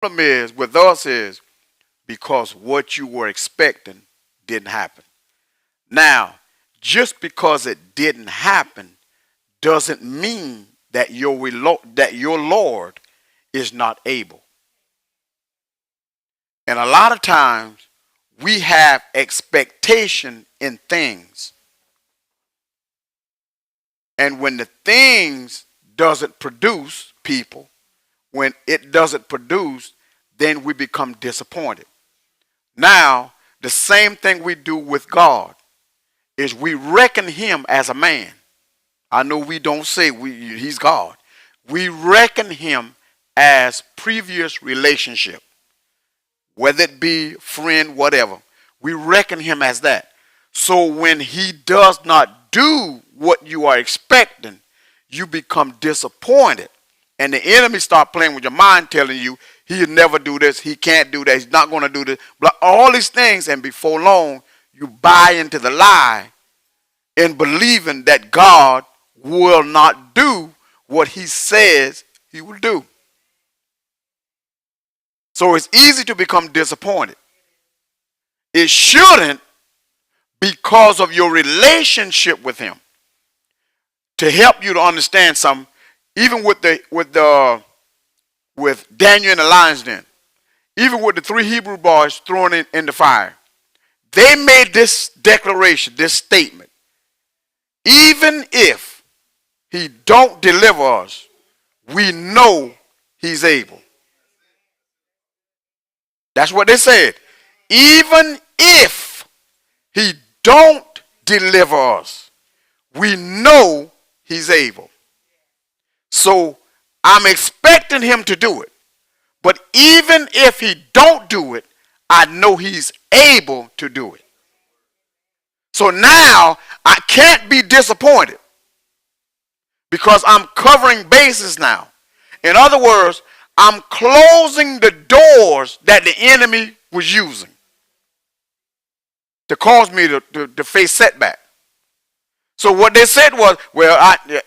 problem is with us is because what you were expecting didn't happen. Now, just because it didn't happen doesn't mean that your Lord is not able. And a lot of times we have expectation in things. And when the things doesn't produce people, when it doesn't produce, then we become disappointed. Now, the same thing we do with God is we reckon him as a man. I know we don't say he's God. We reckon him as previous relationship, whether it be friend, whatever. We reckon him as that. So when he does not do what you are expecting, you become disappointed. And the enemy start playing with your mind, telling you he'll never do this, he can't do that, he's not going to do this, but all these things. And before long, you buy into the lie in believing that God will not do what he says he will do. So it's easy to become disappointed. It shouldn't, because of your relationship with him. To help you to understand something, even with Daniel in the lion's den, even with the 3 Hebrew boys thrown in the fire, they made this declaration, this statement: even if he don't deliver us, we know he's able. That's what they said. Even if he don't deliver us, we know he's able. So I'm expecting him to do it. But even if he don't do it, I know he's able to do it. So now I can't be disappointed because I'm covering bases now. In other words, I'm closing the doors that the enemy was using to cause me to face setback. So what they said was, well,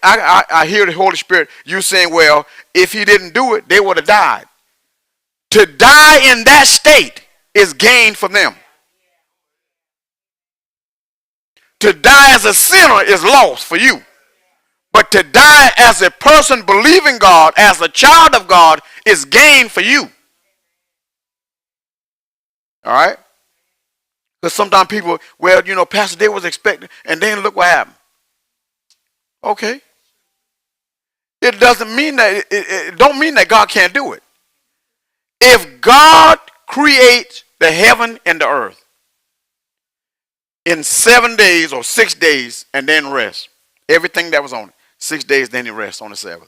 I hear the Holy Spirit, you saying, well, if he didn't do it, they would have died. To die in that state is gain for them. To die as a sinner is loss for you. But to die as a person believing God, as a child of God, is gain for you. All right? Because sometimes people, well, Pastor, they was expecting, and then look what happened. Okay. It doesn't mean that, it don't mean that God can't do it. If God creates the heaven and the earth in 7 days or 6 days and then rest, everything that was on it, 6 days, then he rests on the 7th.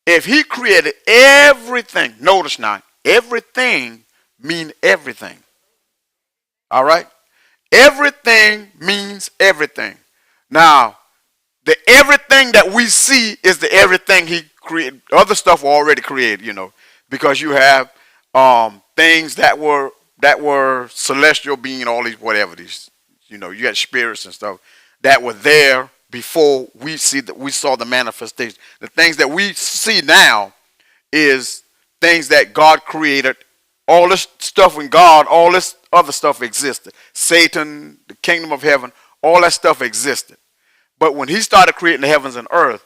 If he created everything, notice now, everything means everything. All right? Everything means everything. Now, the everything that we see is the everything he created. Other stuff were already created, because you have things that were celestial being, all these whatever these, you got spirits and stuff that were there before we saw the manifestation. The things that we see now is things that God created. All this stuff in God, all this other stuff existed. Satan, the kingdom of heaven, all that stuff existed. But when he started creating the heavens and earth,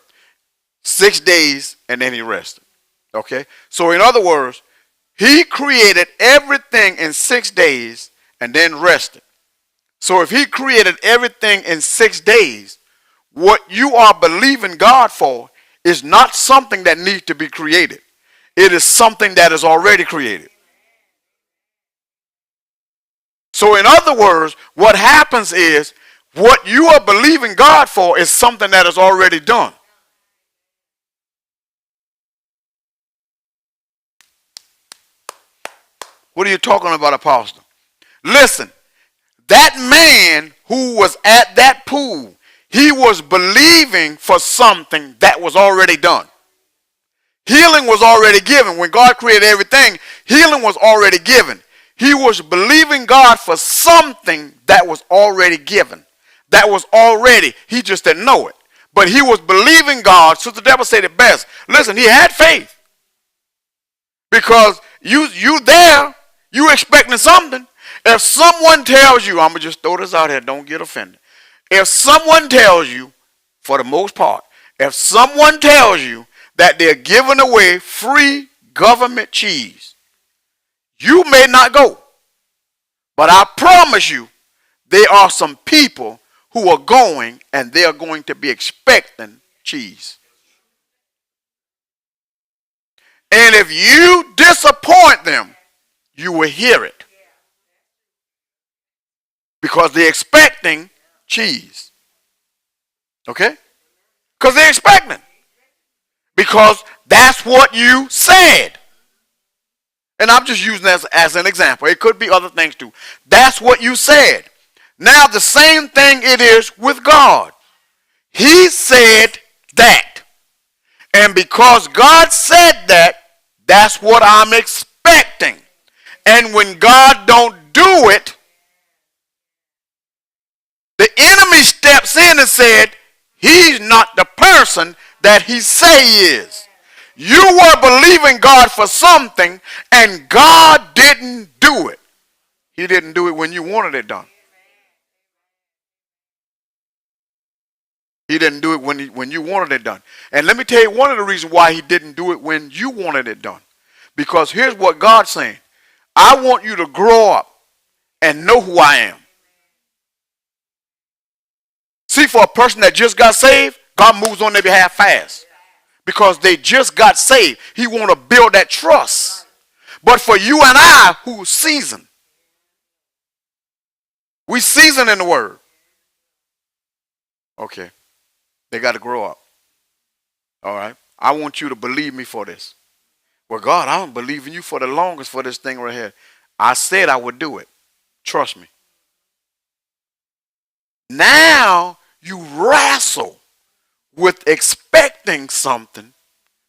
6 days and then he rested. Okay? So in other words, he created everything in 6 days and then rested. So if he created everything in 6 days, what you are believing God for is not something that needs to be created. It is something that is already created. So in other words, what happens is what you are believing God for is something that is already done. What are you talking about, Apostle? Listen, that man who was at that pool, he was believing for something that was already done. Healing was already given. When God created everything, healing was already given. He was believing God for something that was already given. That was already, he just didn't know it. But he was believing God. Sister Deborah said it best. Listen, he had faith. Because you there, you expecting something. If someone tells you, I'm gonna just throw this out here, don't get offended. If someone tells you, for the most part, if someone tells you that they're giving away free government cheese, you may not go. But I promise you, there are some people who are going and they are going to be expecting cheese. And if you disappoint them, you will hear it. Because they're expecting cheese. Okay? Because they're expecting. Because that's what you said. And I'm just using that as an example. It could be other things too. That's what you said. Now the same thing it is with God. He said that. And because God said that, that's what I'm expecting. And when God don't do it, the enemy steps in and said, he's not the person that he say he is. You were believing God for something and God didn't do it. He didn't do it when you wanted it done. He didn't do it when you wanted it done. And let me tell you one of the reasons why he didn't do it when you wanted it done. Because here's what God's saying. I want you to grow up and know who I am. See, for a person that just got saved, God moves on their behalf fast. Because they just got saved. He want to build that trust. But for you and I who seasoned, we seasoned in the word. Okay. They got to grow up. All right. I want you to believe me for this. Well, God, I don't believe in you for the longest for this thing right here. I said I would do it. Trust me. Now you wrestle with expecting something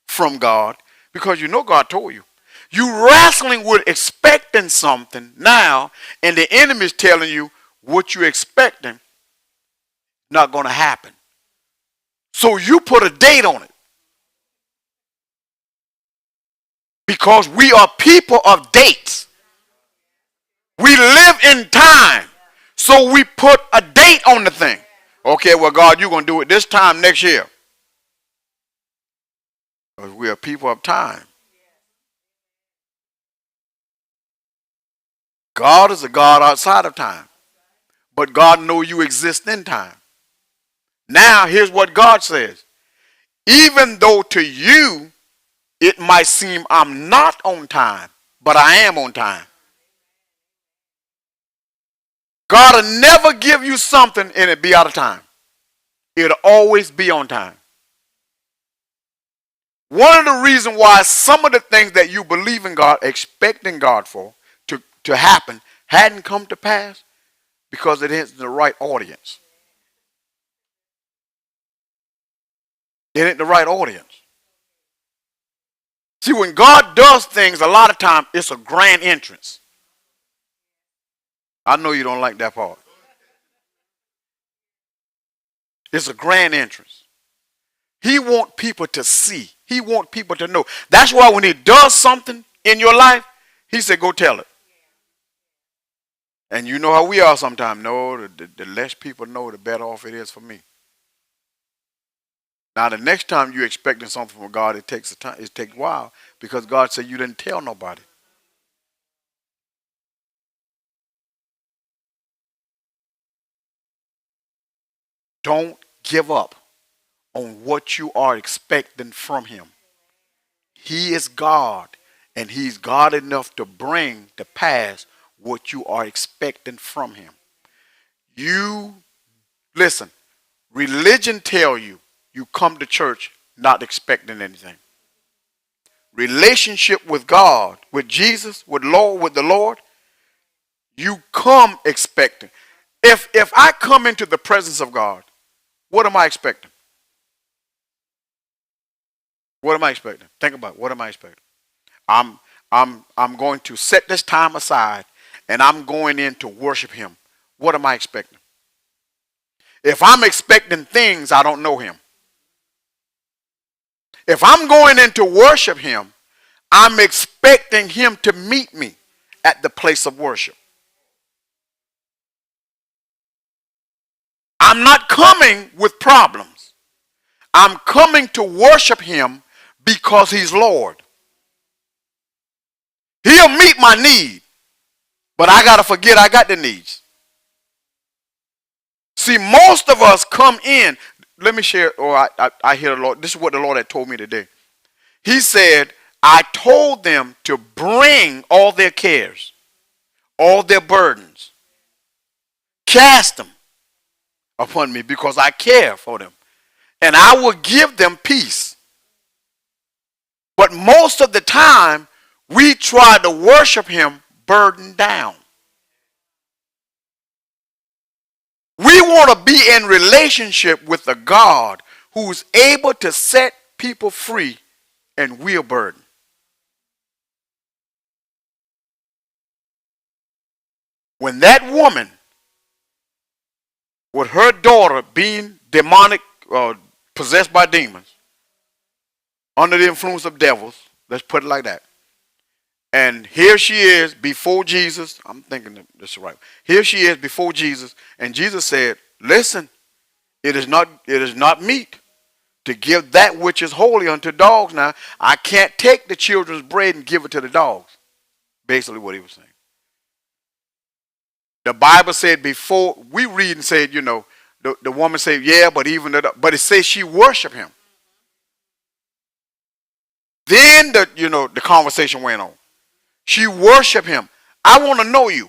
from God because you know God told you. You wrestling with expecting something now, and the enemy is telling you what you're expecting not going to happen. So you put a date on it. Because we are people of dates. We live in time. So we put a date on the thing. Okay, well, God, you're going to do it this time next year. Because we are people of time. God is a God outside of time. But God knows you exist in time. Now, here's what God says. Even though to you, it might seem I'm not on time, but I am on time. God will never give you something and it be out of time. It'll always be on time. One of the reasons why some of the things that you believe in God, expecting God for to happen, hadn't come to pass because it isn't the right audience. It ain't the right audience. See, when God does things, a lot of times it's a grand entrance. I know you don't like that part. It's a grand entrance. He wants people to see. He wants people to know. That's why when he does something in your life, he said, go tell it. And you know how we are sometimes. No, the less people know, the better off it is for me. Now, the next time you're expecting something from God, it takes a while because God said you didn't tell nobody. Don't give up on what you are expecting from him. He is God, and he's God enough to bring to pass what you are expecting from him. You, listen, religion tell you come to church not expecting anything. Relationship with God, with Jesus, with the Lord, you come expecting. If I come into the presence of God, what am I expecting? What am I expecting? Think about it. What am I expecting? I'm going to set this time aside and I'm going in to worship him. What am I expecting? If I'm expecting things, I don't know him. If I'm going in to worship him, I'm expecting him to meet me at the place of worship. I'm not coming with problems. I'm coming to worship him because he's Lord. He'll meet my need, but I got to forget I got the needs. See, most of us come in. Let me share, or I hear the Lord. This is what the Lord had told me today. He said, I told them to bring all their cares, all their burdens, cast them upon me because I care for them. And I will give them peace. But most of the time, we try to worship him burdened down. We want to be in relationship with a God who's able to set people free and we're burdened. When that woman, with her daughter being demonic, possessed by demons, under the influence of devils, let's put it like that. And here she is before Jesus. I'm thinking this is right. Here she is before Jesus, and Jesus said, listen, it is not meet to give that which is holy unto dogs. Now, I can't take the children's bread and give it to the dogs. Basically what he was saying. The Bible said before, we read and said, the woman said, yeah, but but it says she worshiped him. Then the conversation went on. She worshiped him. I want to know you.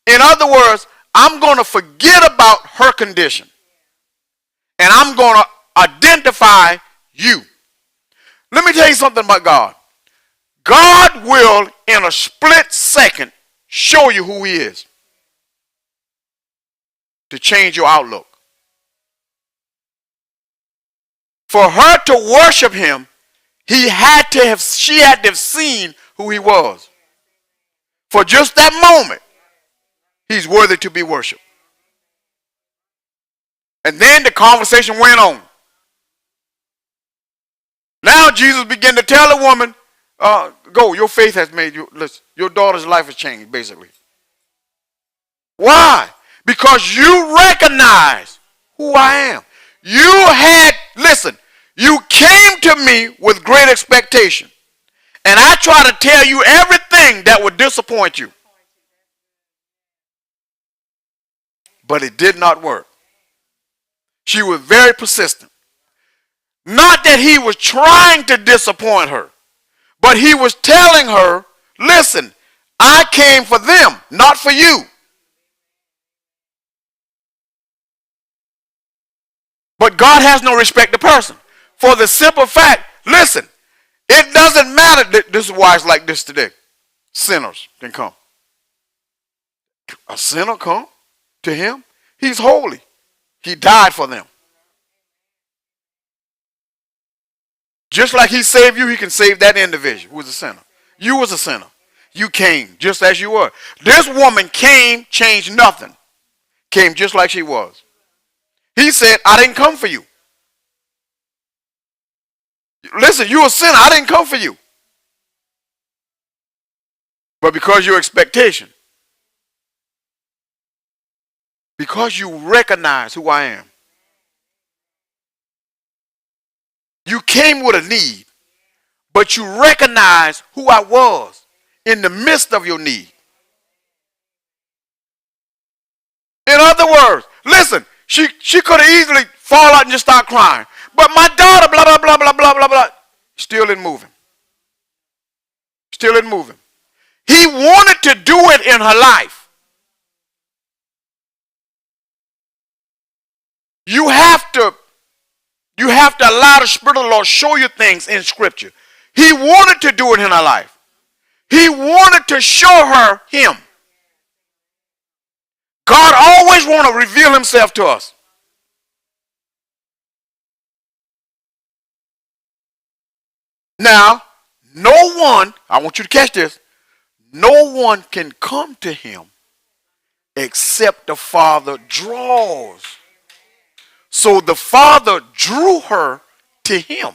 In other words, I'm going to forget about her condition. And I'm going to identify you. Let me tell you something about God. God will, in a split second, show you who he is. To change your outlook. For her to worship him, she had to have seen who he was. For just that moment, he's worthy to be worshiped. And then the conversation went on. Now Jesus began to tell the woman, go, your faith has made you, listen, your daughter's life has changed, basically. Why? Because you recognize who I am. You came to me with great expectation. And I try to tell you everything that would disappoint you. But it did not work. She was very persistent. Not that he was trying to disappoint her, but he was telling her, listen, I came for them, not for you. But God has no respect to person. For the simple fact, listen, it doesn't matter. This is why it's like this today. Sinners can come. A sinner come to him. He's holy. He died for them. Just like he saved you, he can save that individual who was a sinner. You was a sinner. You came just as you were. This woman came, changed nothing. Came just like she was. He said, I didn't come for you. Listen, you're a sinner. I didn't come for you. But because your expectation, because you recognize who I am, you came with a need, but you recognize who I was in the midst of your need. In other words, listen, she could have easily fall out and just start crying. But my daughter, blah, blah, blah, blah, blah, blah, blah, still isn't moving. Still isn't moving. He wanted to do it in her life. You have to allow the Spirit of the Lord show you things in Scripture. He wanted to do it in her life. He wanted to show her him. God always wants to reveal himself to us. Now, no one, I want you to catch this, no one can come to him except the Father draws. So the Father drew her to him.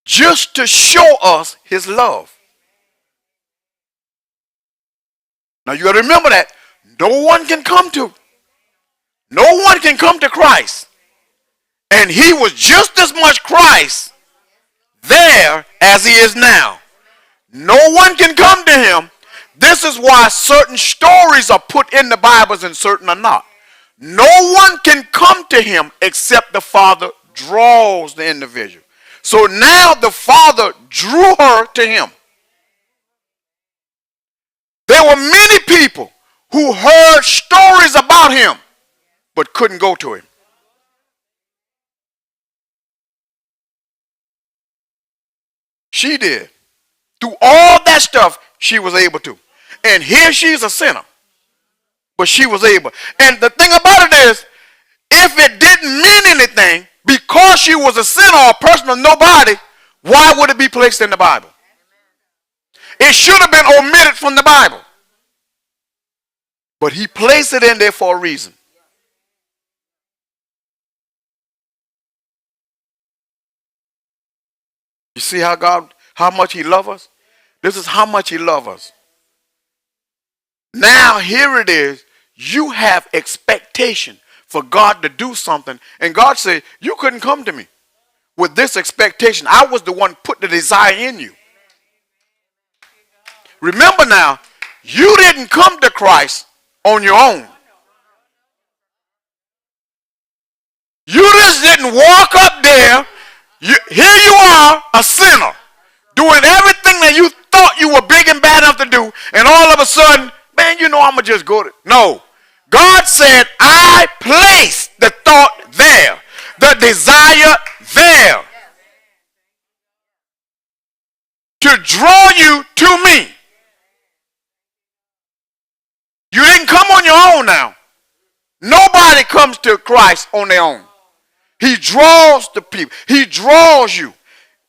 just to show us his love. Now you got to remember that no one can come to Christ. And he was just as much Christ there as he is now. No one can come to him. This is why certain stories are put in the Bibles and certain are not. No one can come to him except the Father draws the individual. So now the Father drew her to him. There were many people who heard stories about him but couldn't go to him. She did. Through all that stuff, she was able to. And here she's a sinner. But she was able. And the thing about it is, if it didn't mean anything, because she was a sinner or a person of nobody, why would it be placed in the Bible? It should have been omitted from the Bible. But he placed it in there for a reason. You see how much he loves us? This is how much he loves us. Now here it is. You have expectation for God to do something. And God said, you couldn't come to me with this expectation. I was the one put the desire in you. Remember now, you didn't come to Christ on your own. You just didn't walk up there. Here you are, a sinner, doing everything that you thought you were big and bad enough to do, and all of a sudden, man, I'm going to just go to... No. God said, I placed the thought there, the desire there, to draw you to me. You didn't come on your own now. Nobody comes to Christ on their own. He draws the people. He draws you.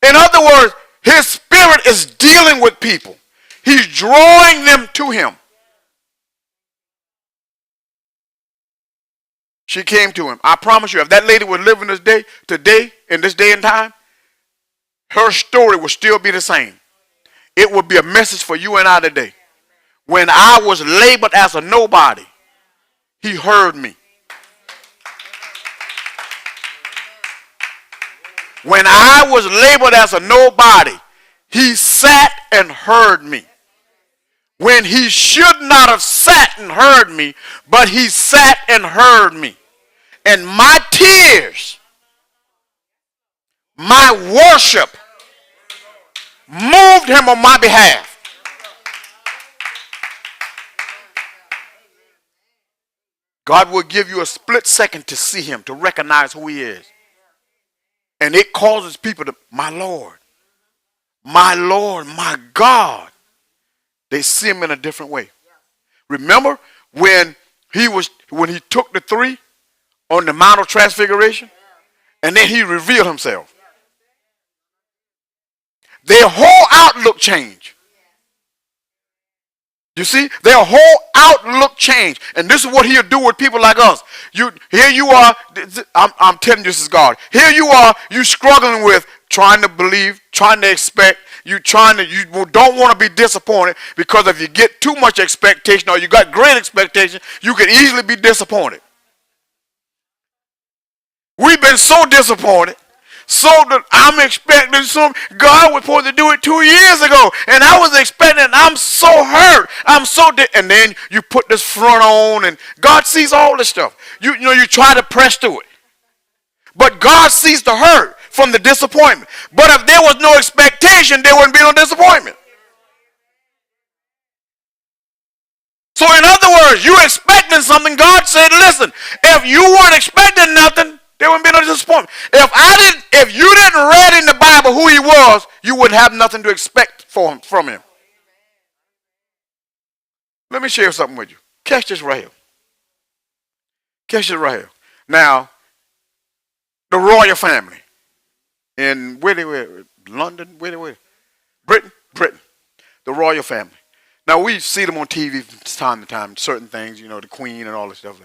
In other words, his spirit is dealing with people. He's drawing them to him. She came to him. I promise you, if that lady was living today, in this day and time, her story would still be the same. It would be a message for you and I today. When I was labeled as a nobody, he heard me. When I was labeled as a nobody, he sat and heard me. When he should not have sat and heard me, but he sat and heard me. And my tears, my worship, moved him on my behalf. God will give you a split second to see him, to recognize who he is. And it causes people to, my Lord, my God. They see him in a different way. Remember when he took the three on the Mount of Transfiguration, and then he revealed himself. Their whole outlook changed. You see, their whole outlook changed. And this is what he'll do with people like us. Here you are, I'm telling you this is God. Here you are, you struggling with trying to believe, trying to expect, you don't want to be disappointed, because if you get too much expectation or you got great expectation, you can easily be disappointed. We've been so disappointed. So that I'm expecting God was supposed to do it 2 years ago, and I was expecting, I'm so hurt. And then you put this front on, and God sees all this stuff. You try to press through it. But God sees the hurt from the disappointment. But if there was no expectation, there wouldn't be no disappointment. So in other words, you're expecting something. God said, listen, if you weren't expecting nothing, there wouldn't be no disappointment. If you didn't read in the Bible who he was, you wouldn't have nothing to expect from him. Let me share something with you. Catch this right here. Catch this right here. Now, the royal family in London, Britain, the royal family. Now we see them on TV from time to time, certain things, the Queen and all this stuff.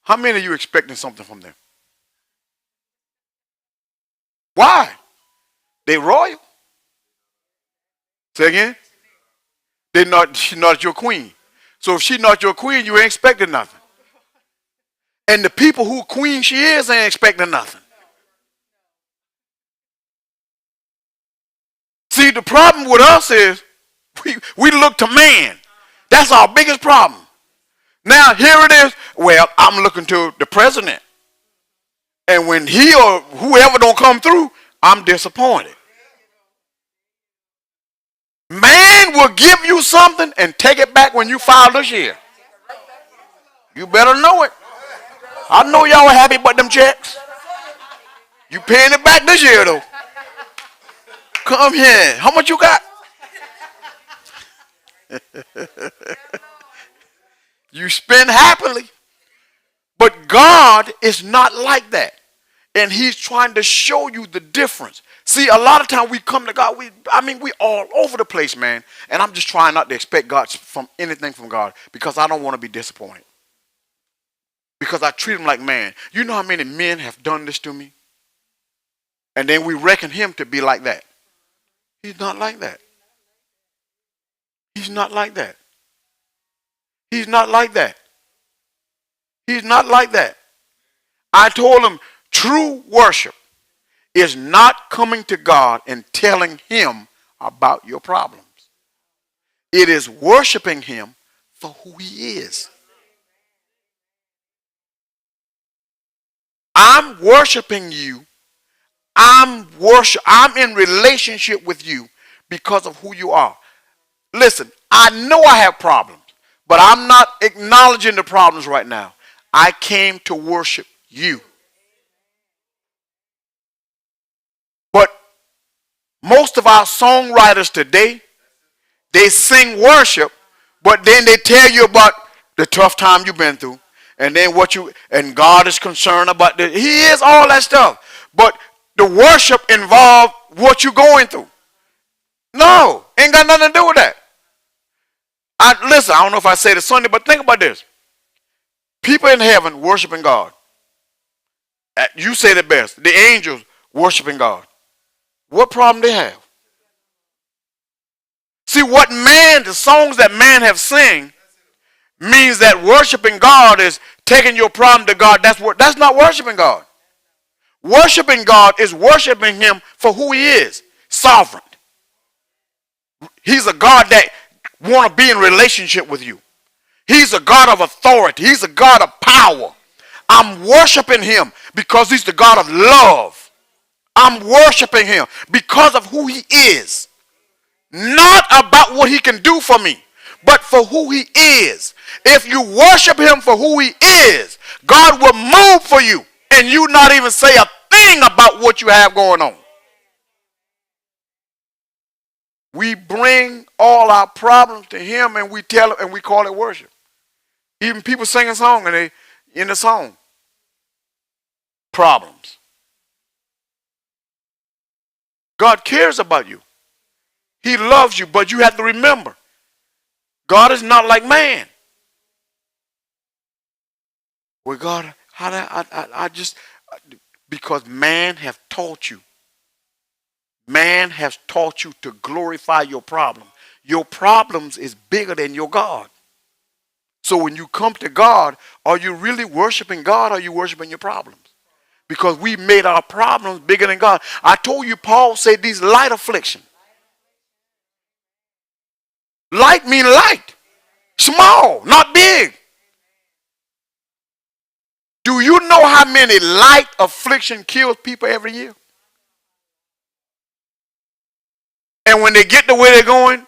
How many of you expecting something from them? Why? They royal. Say again? She's not your queen. So if she's not your queen, you ain't expecting nothing. And the people who queen she is ain't expecting nothing. See, the problem with us is we look to man. That's our biggest problem. Now, here it is. Well, I'm looking to the president. And when he or whoever don't come through, I'm disappointed. Man will give you something and take it back when you file this year. You better know it. I know y'all are happy about them checks. You paying it back this year, though. Come here. How much you got? You spend happily. But God is not like that. And he's trying to show you the difference. See, a lot of times we come to God, we all over the place, man. And I'm just trying not to expect God from anything from God because I don't want to be disappointed. Because I treat him like man. You know how many men have done this to me? And then we reckon him to be like that. He's not like that. He's not like that. He's not like that. He's not like that. I told him true worship is not coming to God and telling him about your problems. It is worshiping him for who he is. I'm worshiping you. I'm in relationship with you because of who you are. Listen, I know I have problems, but I'm not acknowledging the problems right now. I came to worship you. But most of our songwriters today, they sing worship, but then they tell you about the tough time you've been through. And then and God is concerned about this. He is all that stuff. But the worship involved what you're going through. No, ain't got nothing to do with that. Listen, I don't know if I said it Sunday, but think about this. People in heaven worshiping God. You said it best. The angels worshiping God. What problem they have? See, the songs that man have sing means that worshiping God is taking your problem to God. That's not worshiping God. Worshiping God is worshiping him for who he is. Sovereign. He's a God that want to be in relationship with you. He's a God of authority. He's a God of power. I'm worshiping him because he's the God of love. I'm worshiping him because of who he is. Not about what he can do for me, but for who he is. If you worship him for who he is, God will move for you and you not even say a thing about what you have going on. We bring all our problems to him and we tell it and we call it worship. Even people sing a song and they in the song. Problems. God cares about you. He loves you, but you have to remember, God is not like man. Well, God, because man have taught you. Man has taught you to glorify your problem. Your problems is bigger than your God. So when you come to God, are you really worshiping God or are you worshiping your problems? Because we made our problems bigger than God. I told you Paul said these light affliction. Light mean light. Small, not big. Do you know how many light affliction kills people every year? And when they get the way they're going,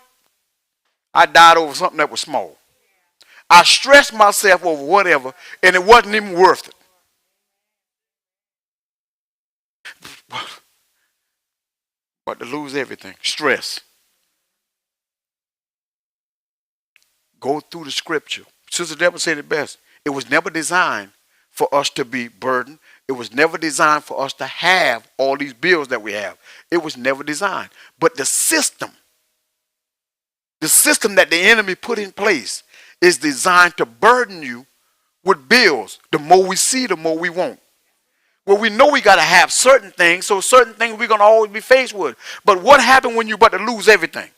I died over something that was small. I stressed myself over whatever, and it wasn't even worth it. But to lose everything, stress. Go through the scripture. Sister Deborah said it best. It was never designed for us to be burdened. It was never designed for us to have all these bills that we have. It was never designed. But the system that the enemy put in place is designed to burden you with bills. The more we see, the more we want. Well, we know we got to have certain things, so certain things we're going to always be faced with. But what happened when you're about to lose everything?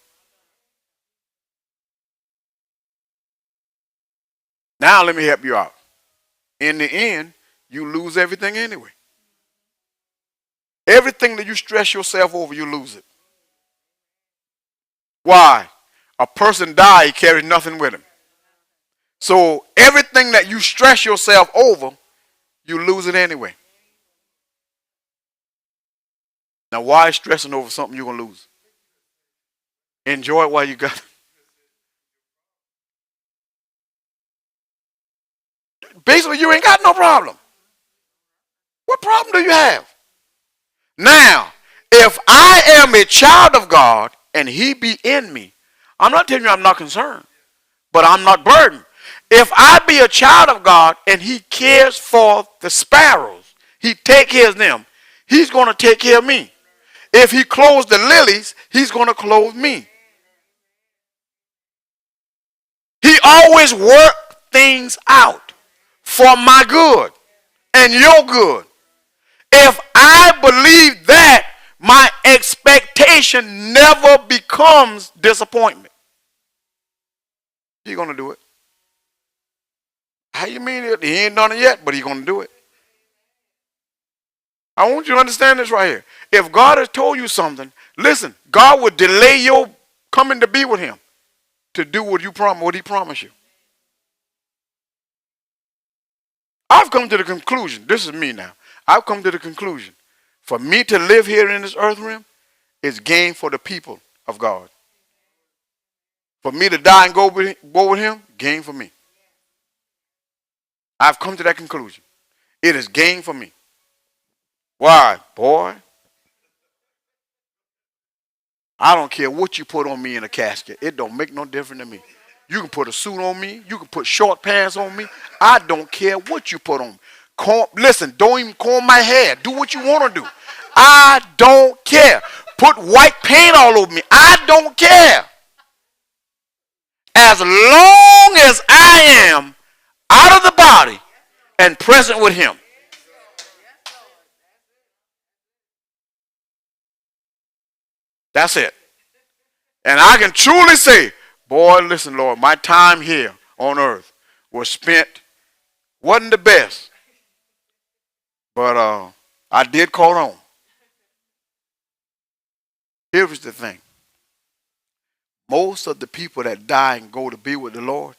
Now let me help you out. In the end, you lose everything anyway. Everything that you stress yourself over, you lose it. Why? A person died, he carries nothing with him. So everything that you stress yourself over, you lose it anyway. Now why stressing over something you're going to lose? Enjoy it while you got it. Basically, you ain't got no problem. What problem do you have? Now, if I am a child of God and he be in me, I'm not telling you I'm not concerned, but I'm not burdened. If I be a child of God and he cares for the sparrows, he take care of them, he's going to take care of me. If he clothes the lilies, he's going to clothe me. He always works things out for my good and your good. If I believe that, my expectation never becomes disappointment. He's going to do it. How you mean it? He ain't done it yet, but he's going to do it. I want you to understand this right here. If God has told you something, listen, God will delay your coming to be with him to do what he promised you. I've come to the conclusion, this is me now, I've come to the conclusion, for me to live here in this earth realm is gain for the people of God. For me to die and go with him, gain for me. I've come to that conclusion. It is gain for me. Why? Boy, I don't care what you put on me in a casket. It don't make no difference to me. You can put a suit on me. You can put short pants on me. I don't care what you put on me. Listen, don't even comb my hair. Do what you want to do. I don't care. Put white paint all over me. I don't care. As long as I am out of the body and present with him. That's it. And I can truly say, boy, listen, Lord, my time here on earth was spent, wasn't the best, but I did call home. Here was the thing. Most of the people that die and go to be with the Lord,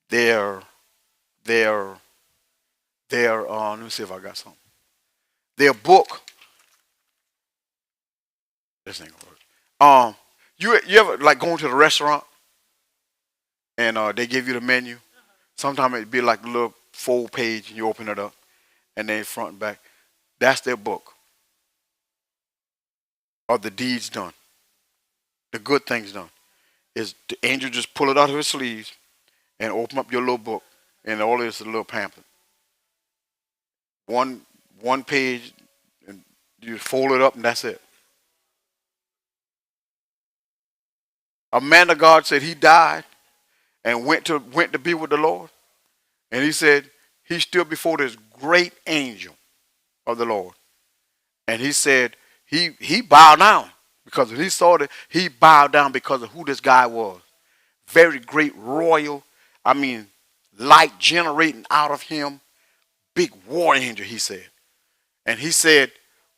they're let me see if I got something. Their book, this ain't gonna work. You ever like going to the restaurant and they give you the menu? Sometimes it'd be like a little full page and you open it up and then front and back. That's their book of the deeds done, the good things done. Is the angel just pull it out of his sleeves and open up your little book and all this is a little pamphlet. One page and you fold it up and that's it. A man of God said he died and went to be with the Lord. And he said he stood before this great angel of the Lord. And he said he bowed down because he saw that he bowed down because of who this guy was. Very great royal, light generating out of him. Big war angel, he said. And he said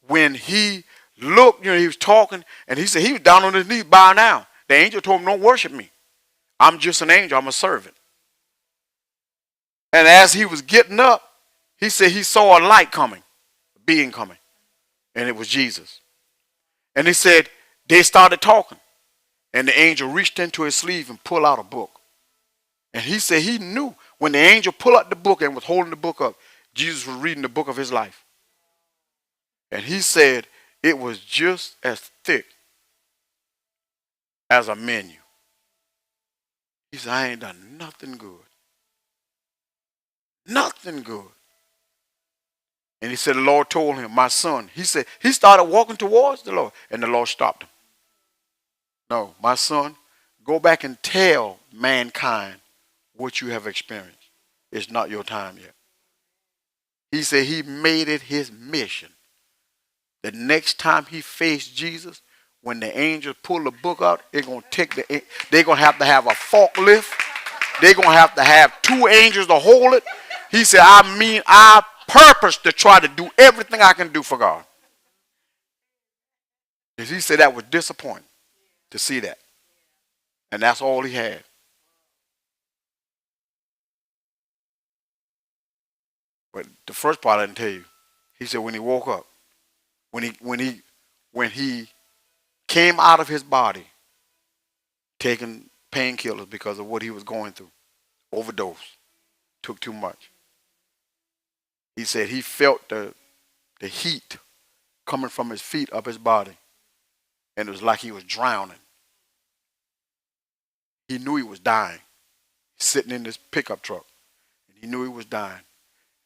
when he looked, he was talking, and he said he was down on his knees bowing down. The angel told him, don't worship me. I'm just an angel. I'm a servant. And as he was getting up, he said he saw a light coming, a being coming. And it was Jesus. And he said they started talking. And the angel reached into his sleeve and pulled out a book. And he said he knew when the angel pulled out the book and was holding the book up, Jesus was reading the book of his life. And he said it was just as thick as a menu. He said, I ain't done nothing good. Nothing good. And he said, the Lord told him, my son. He said, he started walking towards the Lord. And the Lord stopped him. No, my son, go back and tell mankind what you have experienced. It's not your time yet. He said he made it his mission. The next time he faced Jesus, when the angels pull the book out, they're going to have a forklift. They're going to have 2 angels to hold it. He said, I purpose to try to do everything I can do for God. Because he said that was disappointing to see that. And that's all he had. But the first part I didn't tell you. He said when he woke up, when he came out of his body, taking painkillers because of what he was going through, overdose, took too much. He said he felt the heat coming from his feet up his body, and it was like he was drowning. He knew he was dying, sitting in this pickup truck, and he knew he was dying.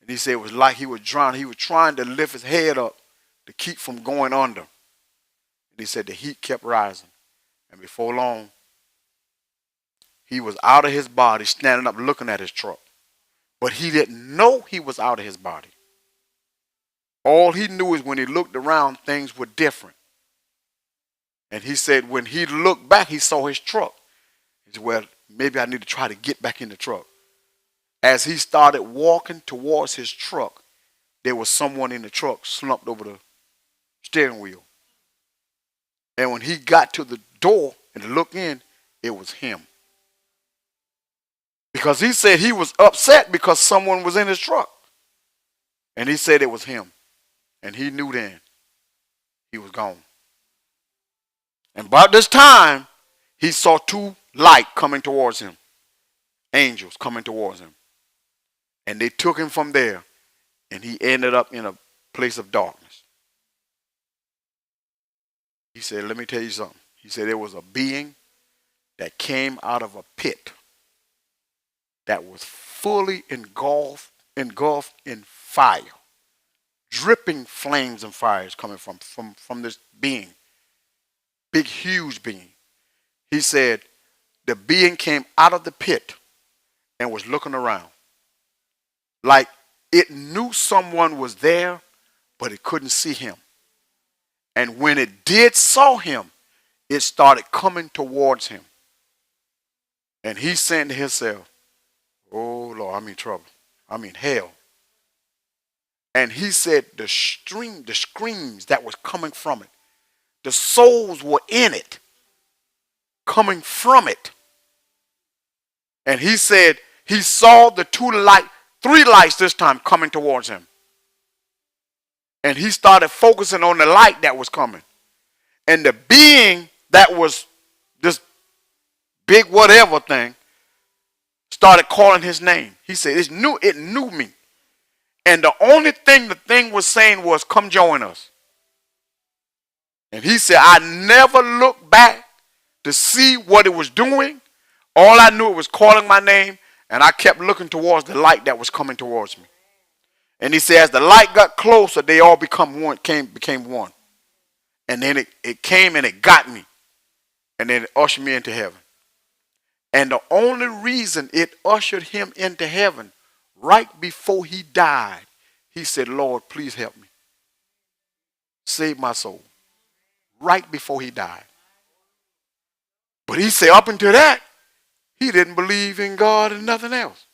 And he said it was like he was drowning. He was trying to lift his head up to keep from going under. And he said the heat kept rising. And before long, he was out of his body, standing up looking at his truck. But he didn't know he was out of his body. All he knew is when he looked around, things were different. And he said when he looked back, he saw his truck. He said, well, maybe I need to try to get back in the truck. As he started walking towards his truck, there was someone in the truck slumped over the steering wheel. And when he got to the door and looked in, it was him. Because he said he was upset because someone was in his truck. And he said it was him. And he knew then he was gone. And about this time, he saw 2 lights coming towards him. Angels coming towards him. And they took him from there. And he ended up in a place of darkness. He said, let me tell you something. He said there was a being that came out of a pit that was fully engulfed in fire. Dripping flames and fires coming from this being. Big, huge being. He said the being came out of the pit and was looking around. Like it knew someone was there, but it couldn't see him. And when it did saw him, it started coming towards him. And he said to himself, oh Lord, I'm in trouble. I'm in hell. And he said the screams that was coming from it, the souls were in it, coming from it. And he said he saw the 3 lights this time coming towards him. And he started focusing on the light that was coming. And the being that was this big whatever thing started calling his name. He said it knew me. And the only thing the thing was saying was, come join us. And he said, I never looked back to see what it was doing. All I knew it was calling my name, and I kept looking towards the light that was coming towards me. And he said, as the light got closer, they all became one. And then it came and it got me. And then it ushered me into heaven. And the only reason it ushered him into heaven, right before he died, he said, Lord, please help me. Save my soul. Right before he died. But he said up until that, he didn't believe in God and nothing else.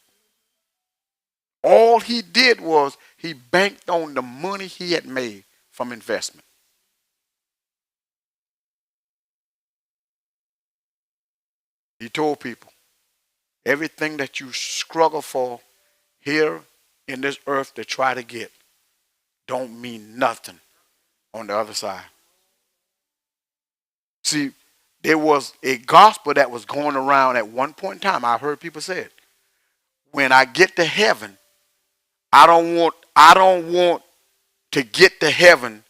All he did was he banked on the money he had made from investment. He told people, everything that you struggle for here in this earth to try to get don't mean nothing on the other side. See, there was a gospel that was going around at one point in time. I heard people say it. When I get to heaven, I don't want to get to heaven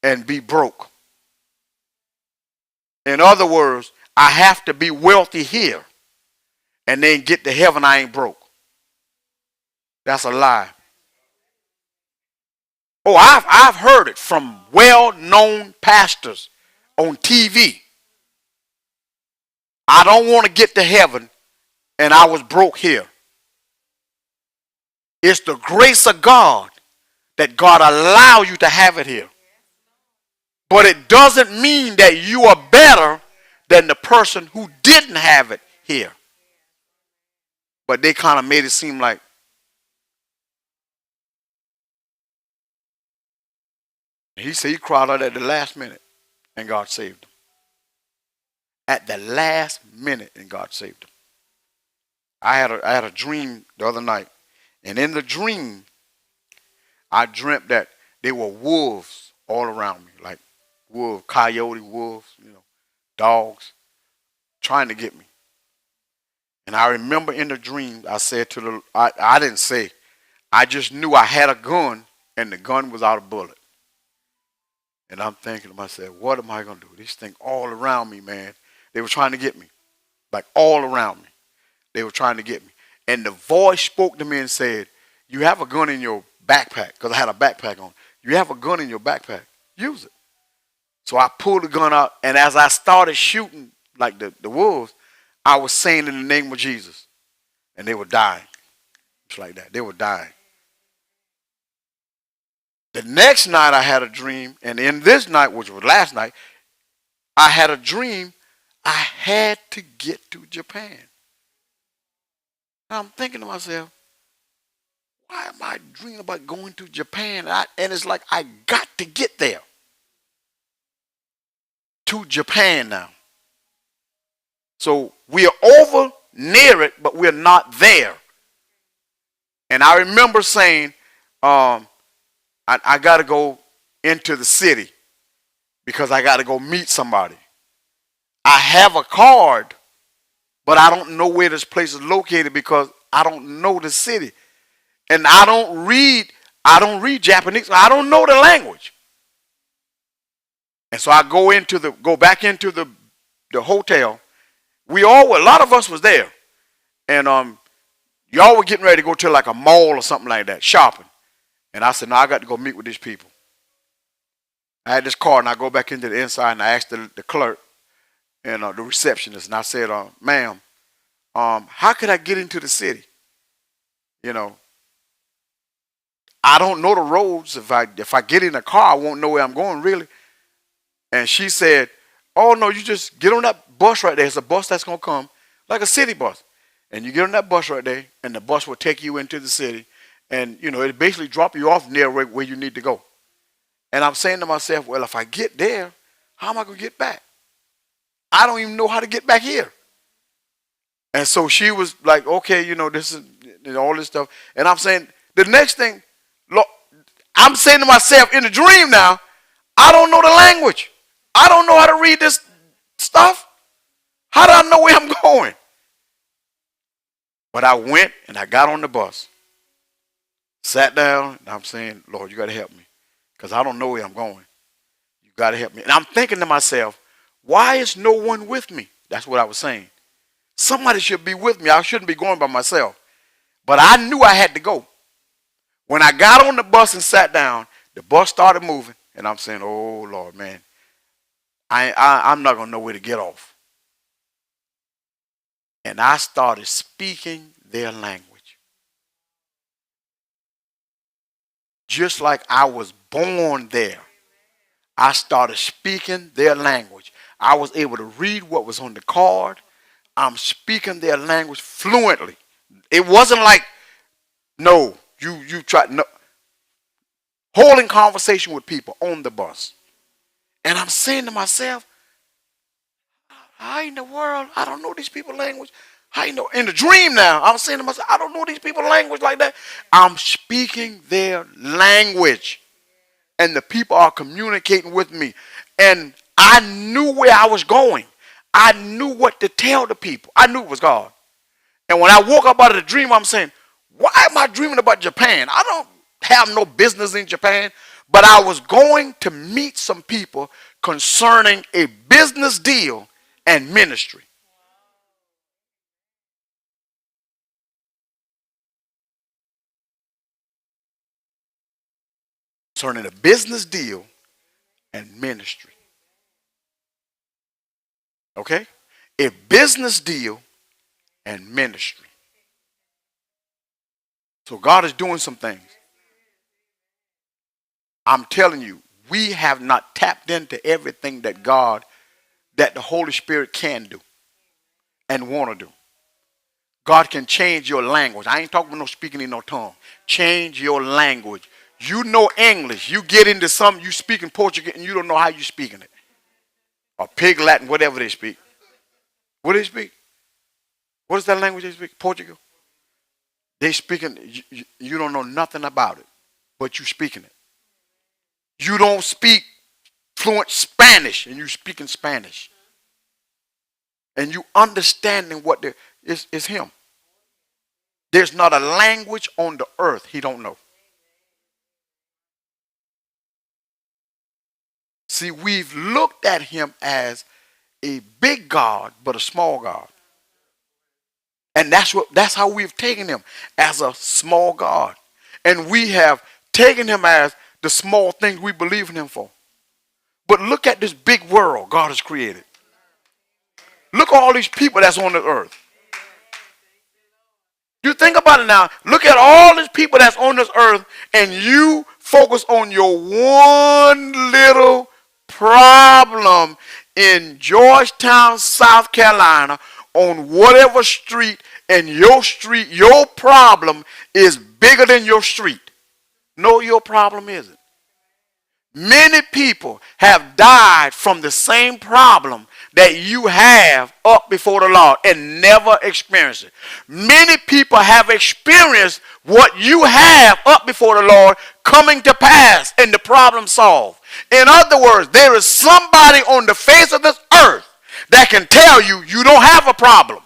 and be broke. In other words, I have to be wealthy here and then get to heaven I ain't broke. That's a lie. Oh, I've heard it from well-known pastors on TV. I don't want to get to heaven and I was broke here. It's the grace of God that God allows you to have it here. But it doesn't mean that you are better than the person who didn't have it here. But they kind of made it seem like, he said he cried out at the last minute and God saved him. At the last minute and God saved him. I had a dream the other night. And in the dream, I dreamt that there were wolves all around me. Like wolves, coyote wolves, dogs trying to get me. And I remember in the dream, I said I didn't say, I just knew I had a gun and the gun was out of bullet. And I'm thinking to myself, what am I going to do? These things all around me, man. They were trying to get me. Like all around me. They were trying to get me. And the voice spoke to me and said, you have a gun in your backpack. Because I had a backpack on. You have a gun in your backpack. Use it. So I pulled the gun out. And as I started shooting like the wolves, I was saying in the name of Jesus. And they were dying. It's like that. They were dying. The next night I had a dream. And in this night, which was last night, I had a dream. I had to get to Japan. I'm thinking to myself, why am I dreaming about going to Japan? And it's like I got to get there. To Japan now. So we are over near it, but we're not there. And I remember saying, I got to go into the city because I got to go meet somebody. I have a card, but I don't know where this place is located because I don't know the city. And I don't read Japanese. I don't know the language. And so I go back into the hotel. A lot of us was there. And y'all were getting ready to go to like a mall or something like that, shopping. And I said, no, I got to go meet with these people. I had this card and I go back into the inside and I asked the clerk and the receptionist, and I said, ma'am, how could I get into the city? I don't know the roads. If I get in a car, I won't know where I'm going, really. And she said, oh, no, you just get on that bus right there. It's a bus that's going to come, like a city bus. And you get on that bus right there, and the bus will take you into the city. And, it'll basically drop you off near where you need to go. And I'm saying to myself, well, if I get there, how am I going to get back? I don't even know how to get back here. And so she was like, okay, this is all this stuff. And I'm saying, the next thing, look, I'm saying to myself in the dream now, I don't know the language. I don't know how to read this stuff. How do I know where I'm going? But I went and I got on the bus. Sat down and I'm saying, Lord, you got to help me. Because I don't know where I'm going. You got to help me. And I'm thinking to myself, why is no one with me? That's what I was saying. Somebody should be with me. I shouldn't be going by myself. But I knew I had to go. When I got on the bus and sat down, the bus started moving. And I'm saying, oh, Lord, man, I'm not going to know where to get off. And I started speaking their language. Just like I was born there. I started speaking their language. I was able to read what was on the card. I'm speaking their language fluently. It wasn't like, no, you try, no. Holding conversation with people on the bus. And I'm saying to myself, how in the world, I don't know these people's language. How you know? In the dream now, I'm saying to myself, I don't know these people's language like that. I'm speaking their language. And the people are communicating with me. And I knew where I was going. I knew what to tell the people. I knew it was God. And when I woke up out of the dream, I'm saying, why am I dreaming about Japan? I don't have no business in Japan. But I was going to meet some people concerning a business deal and ministry. Concerning a business deal and ministry. Okay? A business deal and ministry. So God is doing some things. I'm telling you, we have not tapped into everything that the Holy Spirit can do and want to do. God can change your language. I ain't talking about no speaking in no tongue. Change your language. You know English. You get into something, you speak in Portuguese, and you don't know how you speaking it. Or Pig Latin, whatever they speak. What do they speak? What is that language they speak? Portugal? They speaking, you don't know nothing about it, but you speaking it. You don't speak fluent Spanish, and you speaking Spanish. And you understanding what is him. There's not a language on the earth he don't know. See, we've looked at him as a big God, but a small God. And that's how we've taken him, as a small God. And we have taken him as the small things we believe in him for. But look at this big world God has created. Look at all these people that's on the earth. You think about it now. Look at all these people that's on this earth, and you focus on your one little problem in Georgetown, South Carolina, on whatever street, and your problem is bigger than your street. No, your problem isn't. Many people have died from the same problem that you have up before the Lord and never experienced it. Many people have experienced what you have up before the Lord coming to pass and the problem solved. In other words, there is somebody on the face of this earth that can tell you you don't have a problem.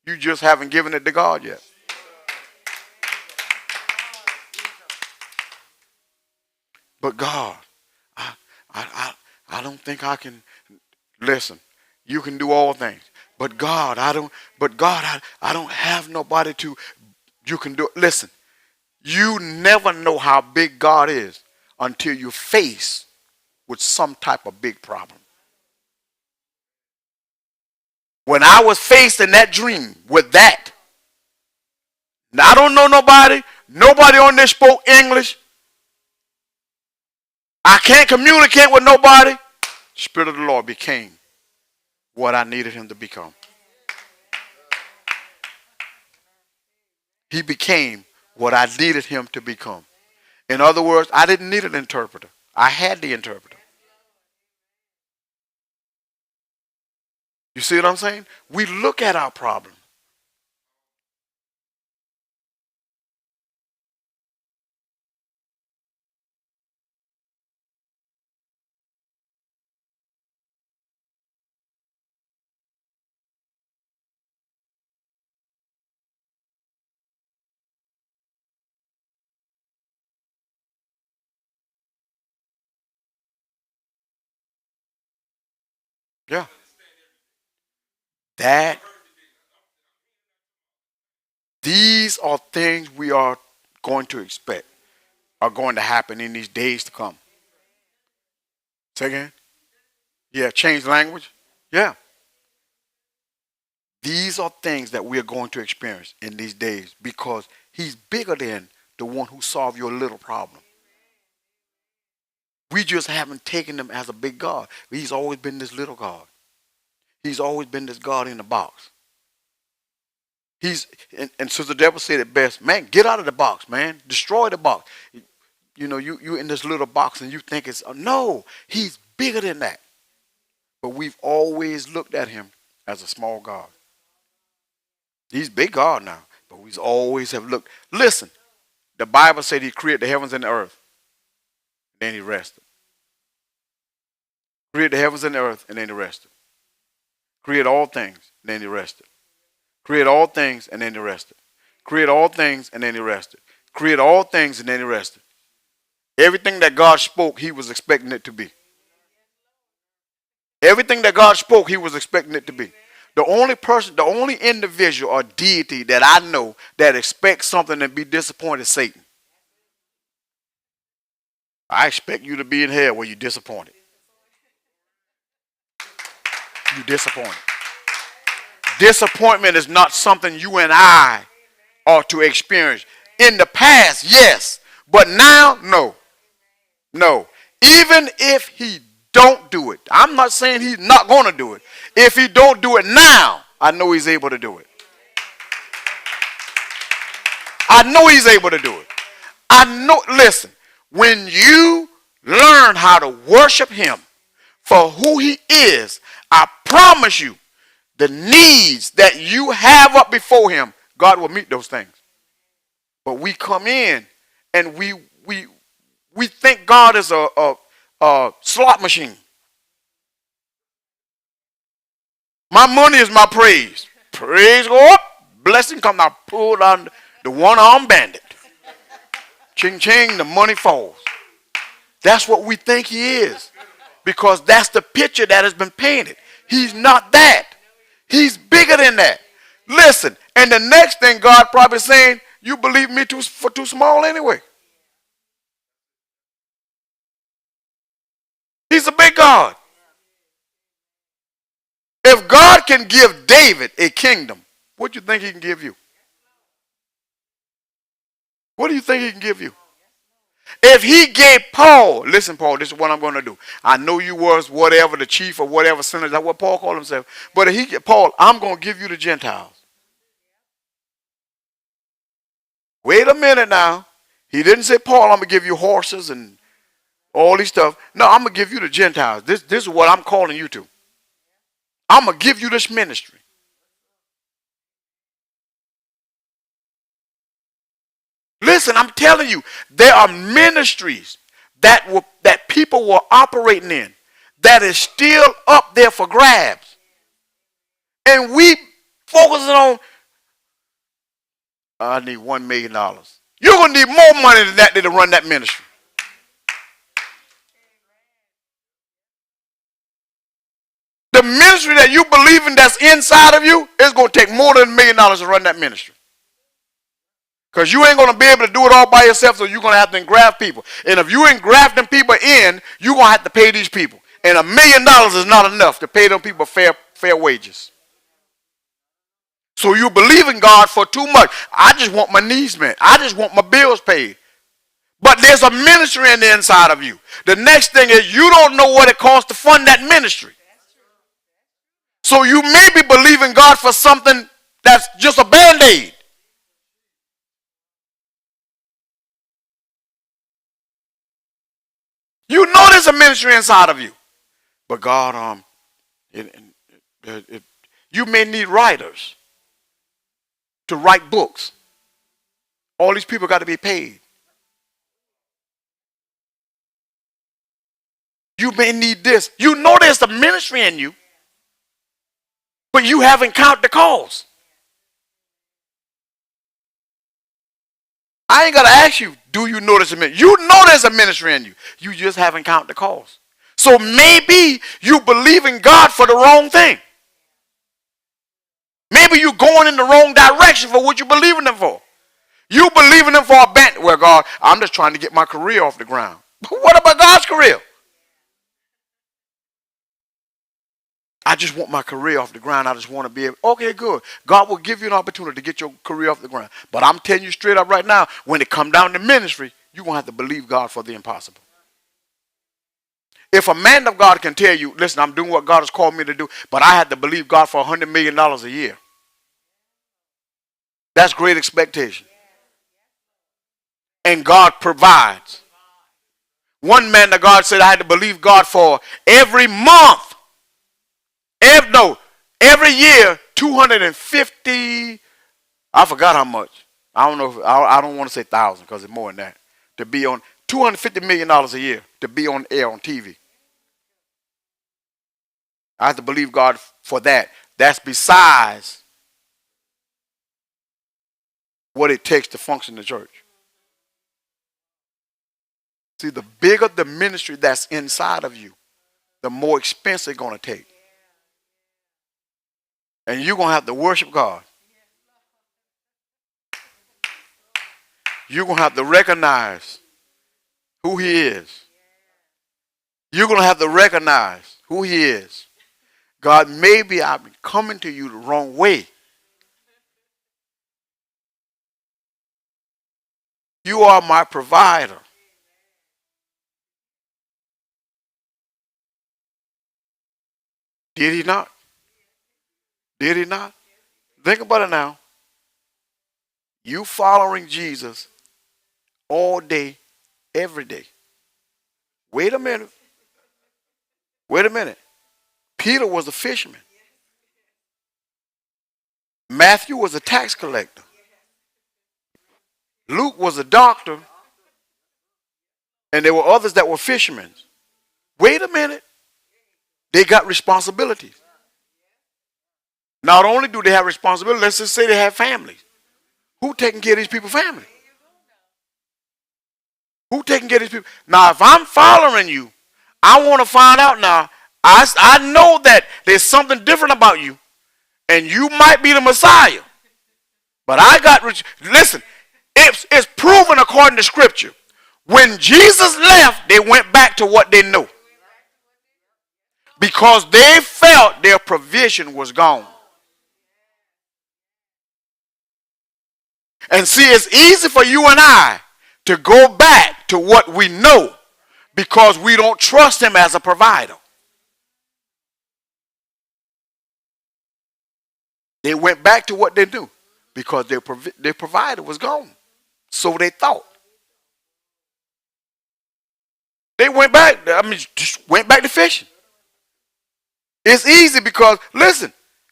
You just haven't given it to God yet. But God, I don't think I can. Listen, you can do all things. But God, I don't have nobody to, you can do it. Listen, you never know how big God is until you're faced with some type of big problem. When I was faced in that dream with that, now I don't know nobody. Nobody on this spoke English. I can't communicate with nobody. The Spirit of the Lord became what I needed him to become. He became what I needed him to become. In other words, I didn't need an interpreter. I had the interpreter. You see what I'm saying? We look at our problem. Yeah. These are things we are going to expect are going to happen in these days to come. Say again? Yeah, change language? Yeah. These are things that we are going to experience in these days because he's bigger than the one who solved your little problem. We just haven't taken him as a big God. He's always been this little God. He's always been this God in the box. And Sister Deborah said it best, man, get out of the box, man. Destroy the box. You know, you in this little box and you think it's, no, he's bigger than that. But we've always looked at him as a small God. He's big God now, but we always have looked. Listen, the Bible said he created the heavens and the earth. Then he rested. Created the heavens and the earth, and then he rested. Created all things, and then he rested. Created all things, and then he rested. Created all things, and then he rested. Created all things, and then he rested. Everything that God spoke, he was expecting it to be. Everything that God spoke, he was expecting it to be. The only person, the only individual or deity that I know that expects something and be disappointed is Satan. I expect you to be in hell where you're disappointed. You're disappointed. Disappointment is not something you and I ought to experience. In the past, yes. But now, no. No. Even if he don't do it, I'm not saying he's not going to do it. If he don't do it now, I know he's able to do it. I know he's able to do it. I know, listen, when you learn how to worship him for who he is, I promise you, the needs that you have up before him, God will meet those things. But we come in and we think God is a slot machine. My money is my praise. Praise go up, blessing come out, pull on the one-armed bandit. Ching ching, the money falls. That's what we think he is. Because that's the picture that has been painted. He's not that. He's bigger than that. Listen, and the next thing God probably saying, you believe me too small anyway. He's a big God. If God can give David a kingdom, what do you think he can give you? What do you think he can give you? If he gave Paul, listen, Paul, this is what I'm going to do. I know you was whatever, the chief or whatever senator, that's what Paul called himself. But if he, Paul, I'm going to give you the Gentiles. Wait a minute now. He didn't say, Paul, I'm going to give you horses and all these stuff. No, I'm going to give you the Gentiles. This is what I'm calling you to. I'm going to give you this ministry. Listen, I'm telling you, there are ministries that people were operating in that is still up there for grabs. And we focusing on, I need $1 million. You're going to need more money than that to run that ministry. The ministry that you believe in that's inside of you is going to take more than $1 million to run that ministry. Because you ain't going to be able to do it all by yourself, so you're going to have to engraft people. And if you ain't grafting people in, you're going to have to pay these people. And $1 million is not enough to pay them people fair wages. So you believe in God for too much. I just want my needs met. I just want my bills paid. But there's a ministry in the inside of you. The next thing is you don't know what it costs to fund that ministry. So you may be believing God for something that's just a band-aid. You know there's a ministry inside of you. But God, you may need writers to write books. All these people got to be paid. You may need this. You know there's a ministry in you, but you haven't counted the cost. I ain't got to ask you, do you know there's a ministry? You know there's a ministry in you. You just haven't counted the cost. So maybe you believe in God for the wrong thing. Maybe you're going in the wrong direction for what you believe in Him for. You believe in Him for a bent. Well, God, I'm just trying to get my career off the ground. What about God's career? I just want my career off the ground. I just want to be able. Okay, good. God will give you an opportunity to get your career off the ground. But I'm telling you straight up right now, when it comes down to ministry, you're going to have to believe God for the impossible. If a man of God can tell you, listen, I'm doing what God has called me to do, but I had to believe God for $100 million a year. That's great expectation. And God provides. One man of God said I had to believe God for every month. Every year, 250, I forgot how much. I don't know. I don't want to say 1,000 because it's more than that. To be on $250 million a year to be on air on TV. I have to believe God for that. That's besides what it takes to function the church. See, the bigger the ministry that's inside of you, the more expense it's going to take. And you're going to have to worship God. You're going to have to recognize who He is. You're going to have to recognize who He is. God, maybe I've been coming to you the wrong way. You are my provider. Did he not? Did he not? Think about it now. You following Jesus all day, every day. Wait a minute. Wait a minute. Peter was a fisherman. Matthew was a tax collector. Luke was a doctor. And there were others that were fishermen. Wait a minute. They got responsibilities. Not only do they have responsibility, let's just say they have families. Who taking care of these people's family? Who taking care of these people? Now, if I'm following you, I want to find out now. I know that there's something different about you, and you might be the Messiah. But listen, it's proven according to Scripture. When Jesus left, they went back to what they knew. Because they felt their provision was gone. And see, it's easy for you and I to go back to what we know because we don't trust him as a provider. They went back to what they knew because their provider was gone. So they thought. They went back, just went back to fishing. It's easy because, listen,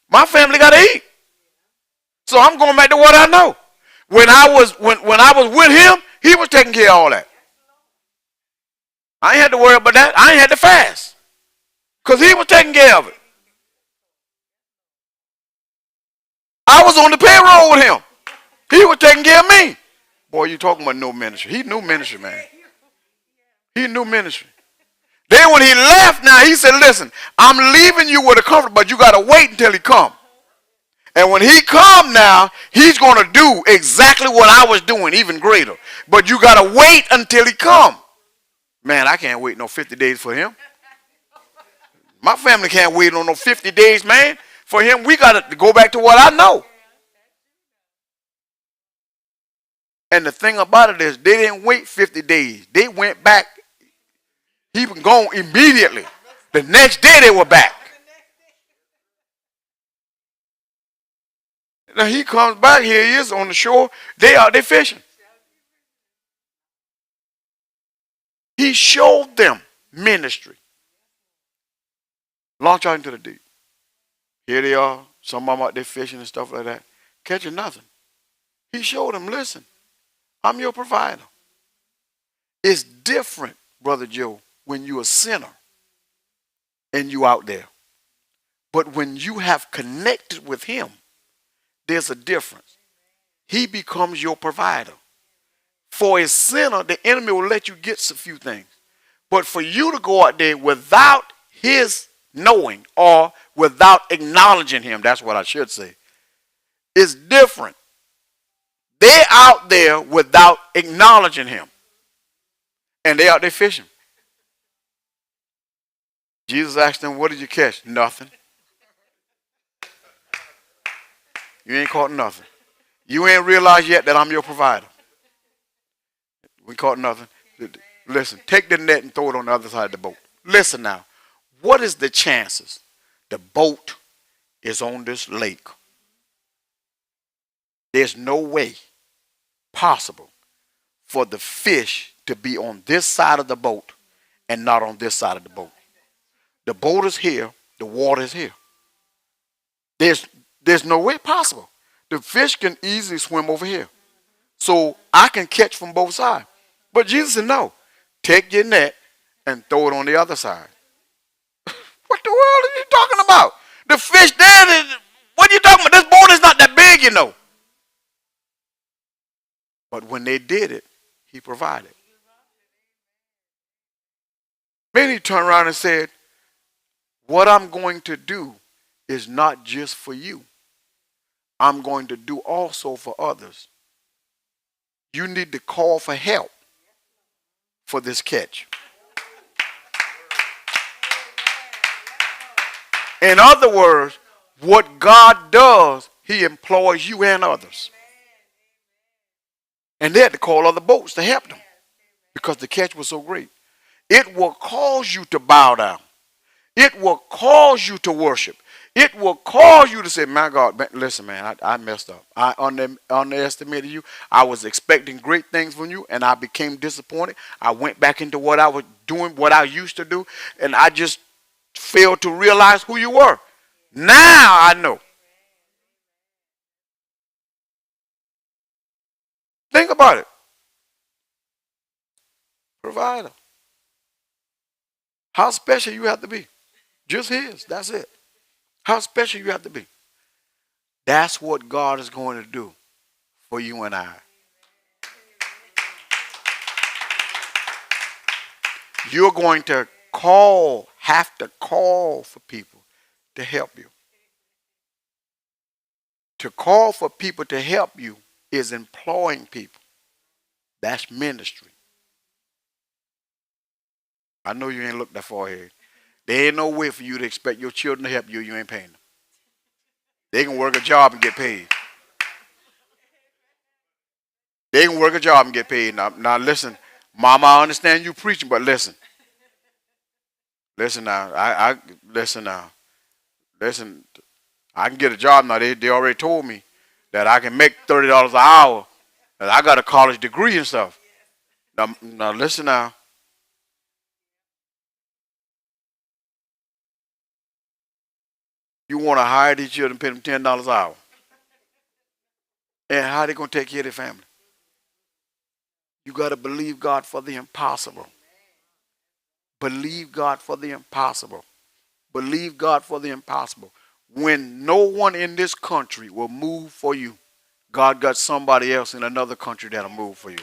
my family got to eat. So I'm going back to what I know. When I was with him, he was taking care of all that. I ain't had to worry about that. I ain't had to fast. Because he was taking care of it. I was on the payroll with him. He was taking care of me. Boy, you talking about no ministry. He knew ministry, man. He knew ministry. Then when he left now, he said, listen, I'm leaving you with a comfort, but you got to wait until he come. And when he come now, he's going to do exactly what I was doing, even greater. But you got to wait until he come. Man, I can't wait no 50 days for him. My family can't wait on no 50 days, man. For him, we got to go back to what I know. And the thing about it is, they didn't wait 50 days. They went back. He was gone immediately. The next day they were back. Now he comes back, here he is on the shore. They out there fishing. He showed them ministry. Launch out into the deep. Here they are. Some of them out there fishing and stuff like that. Catching nothing. He showed them, listen, I'm your provider. It's different, Brother Joe, when you're a sinner and you out there. But when you have connected with him, there's a difference. He becomes your provider. For a sinner, the enemy will let you get a few things. But for you to go out there without his knowing or without acknowledging him, that's what I should say, is different. They're out there without acknowledging him. And they're out there fishing. Jesus asked them, what did you catch? Nothing. You ain't caught nothing. You ain't realized yet that I'm your provider. We caught nothing. Listen, take the net and throw it on the other side of the boat. Listen now. What is the chances the boat is on this lake? There's no way possible for the fish to be on this side of the boat and not on this side of the boat. The boat is here. The water is here. There's no way possible. The fish can easily swim over here. So I can catch from both sides. But Jesus said, no. Take your net and throw it on the other side. What the world are you talking about? The fish there, what are you talking about? This boat is not that big, you know. But when they did it, he provided. Then he turned around and said, what I'm going to do is not just for you. I'm going to do also for others. You need to call for help for this catch. In other words, what God does, he employs you and others. And they had to call other boats to help them because the catch was so great. It will cause you to bow down. It will cause you to worship. It will cause you to say, my God, listen, man, I messed up. I underestimated you. I was expecting great things from you, and I became disappointed. I went back into what I was doing, what I used to do, and I just failed to realize who you were. Now I know. Think about it. Provider. How special you have to be. Just his. That's it. How special you have to be. That's what God is going to do for you and I. You're going to have to call for people to help you. To call for people to help you is employing people. That's ministry. I know you ain't looked that far ahead. There ain't no way for you to expect your children to help you. You ain't paying them. They can work a job and get paid. They can work a job and get paid. Now listen, Mama, I understand you preaching, but listen. Listen now. I listen now. Listen. I can get a job now. They already told me that I can make $30 an hour. And I got a college degree and stuff. Now listen now. You want to hire these children, pay them $10 an hour. And how they going to take care of their family? You got to believe God for the impossible. Believe God for the impossible. Believe God for the impossible. When no one in this country will move for you, God got somebody else in another country that'll move for you.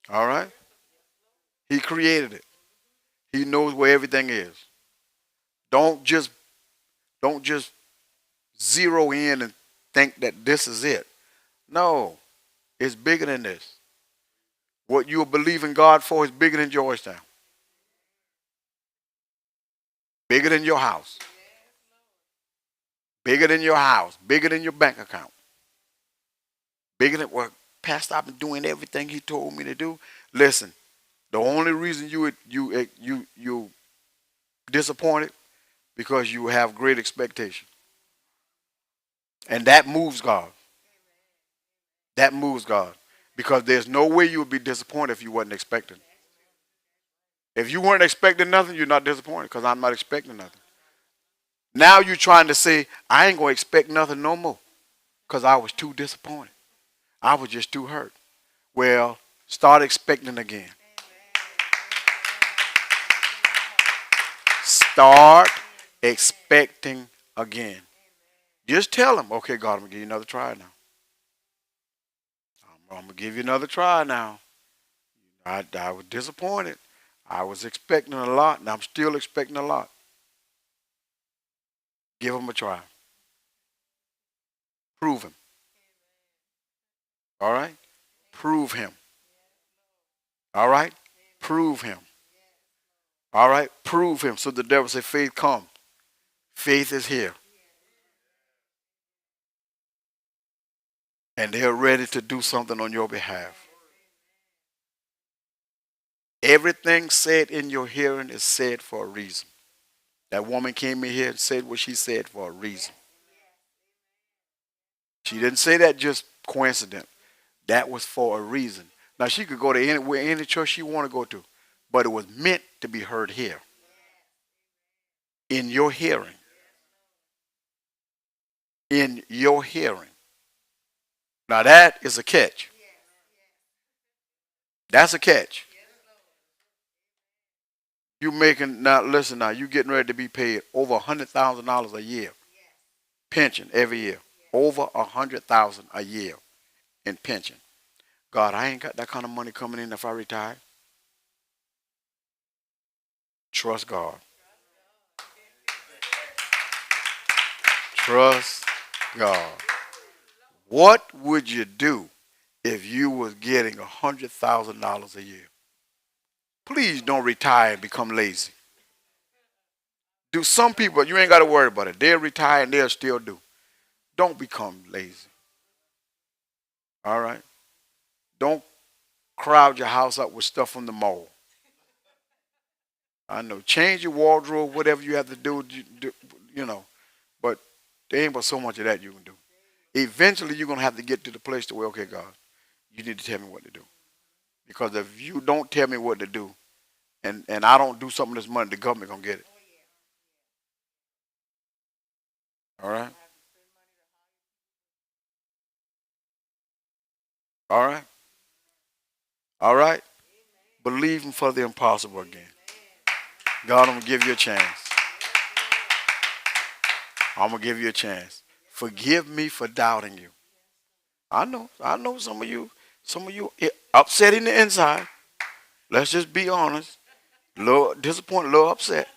All right? He created it. He knows where everything is. Don't just zero in and think that this is it. No, it's bigger than this. What you're believing God for is bigger than Georgetown. Bigger than your house. Bigger than your house. Bigger than your bank account. Bigger than, well, Pastor, I've been doing everything he told me to do. Listen, the only reason you disappointed because you have great expectation. And that moves God. That moves God. Because there's no way you would be disappointed if you wasn't expecting. If you weren't expecting nothing, you're not disappointed because I'm not expecting nothing. Now you're trying to say, I ain't going to expect nothing no more because I was too disappointed. I was just too hurt. Well, start expecting again. Start expecting again. Just tell him, okay, God, I'm going to give you another try now. I'm going to give you another try now. I was disappointed. I was expecting a lot, and I'm still expecting a lot. Give him a try. Prove him. All right? Prove him. All right? Prove him. All right? Prove him. So the devil said, faith comes. Faith is here. And they're ready to do something on your behalf. Everything said in your hearing is said for a reason. That woman came in here and said what she said for a reason. She didn't say that just coincident. That was for a reason. Now she could go to any church she want to go to, but it was meant to be heard here. In your hearing. In your hearing. Now that is a catch. That's a catch. You making now listen now, you getting ready to be paid over $100,000 a year. Pension every year. Over $100,000 a year in pension. God, I ain't got that kind of money coming in if I retire. Trust God. Trust God. What would you do if you was getting $100,000 a year? Please don't retire and become lazy. Do some people, you ain't got to worry about it. They'll retire and they'll still do. Don't become lazy. All right? Don't crowd your house up with stuff from the mall. I know. Change your wardrobe, whatever you have to do, you know. But there ain't but so much of that you can do. Eventually, you're going to have to get to the place to where, okay, God, you need to tell me what to do. Because if you don't tell me what to do, and I don't do something this money, the government going to get it. All right? All right? All right? Believe him for the impossible again. God, I'm going to give you a chance. I'm going to give you a chance. Forgive me for doubting you. I know some of you upset in the inside. Let's just be honest. A little disappointed, a little upset.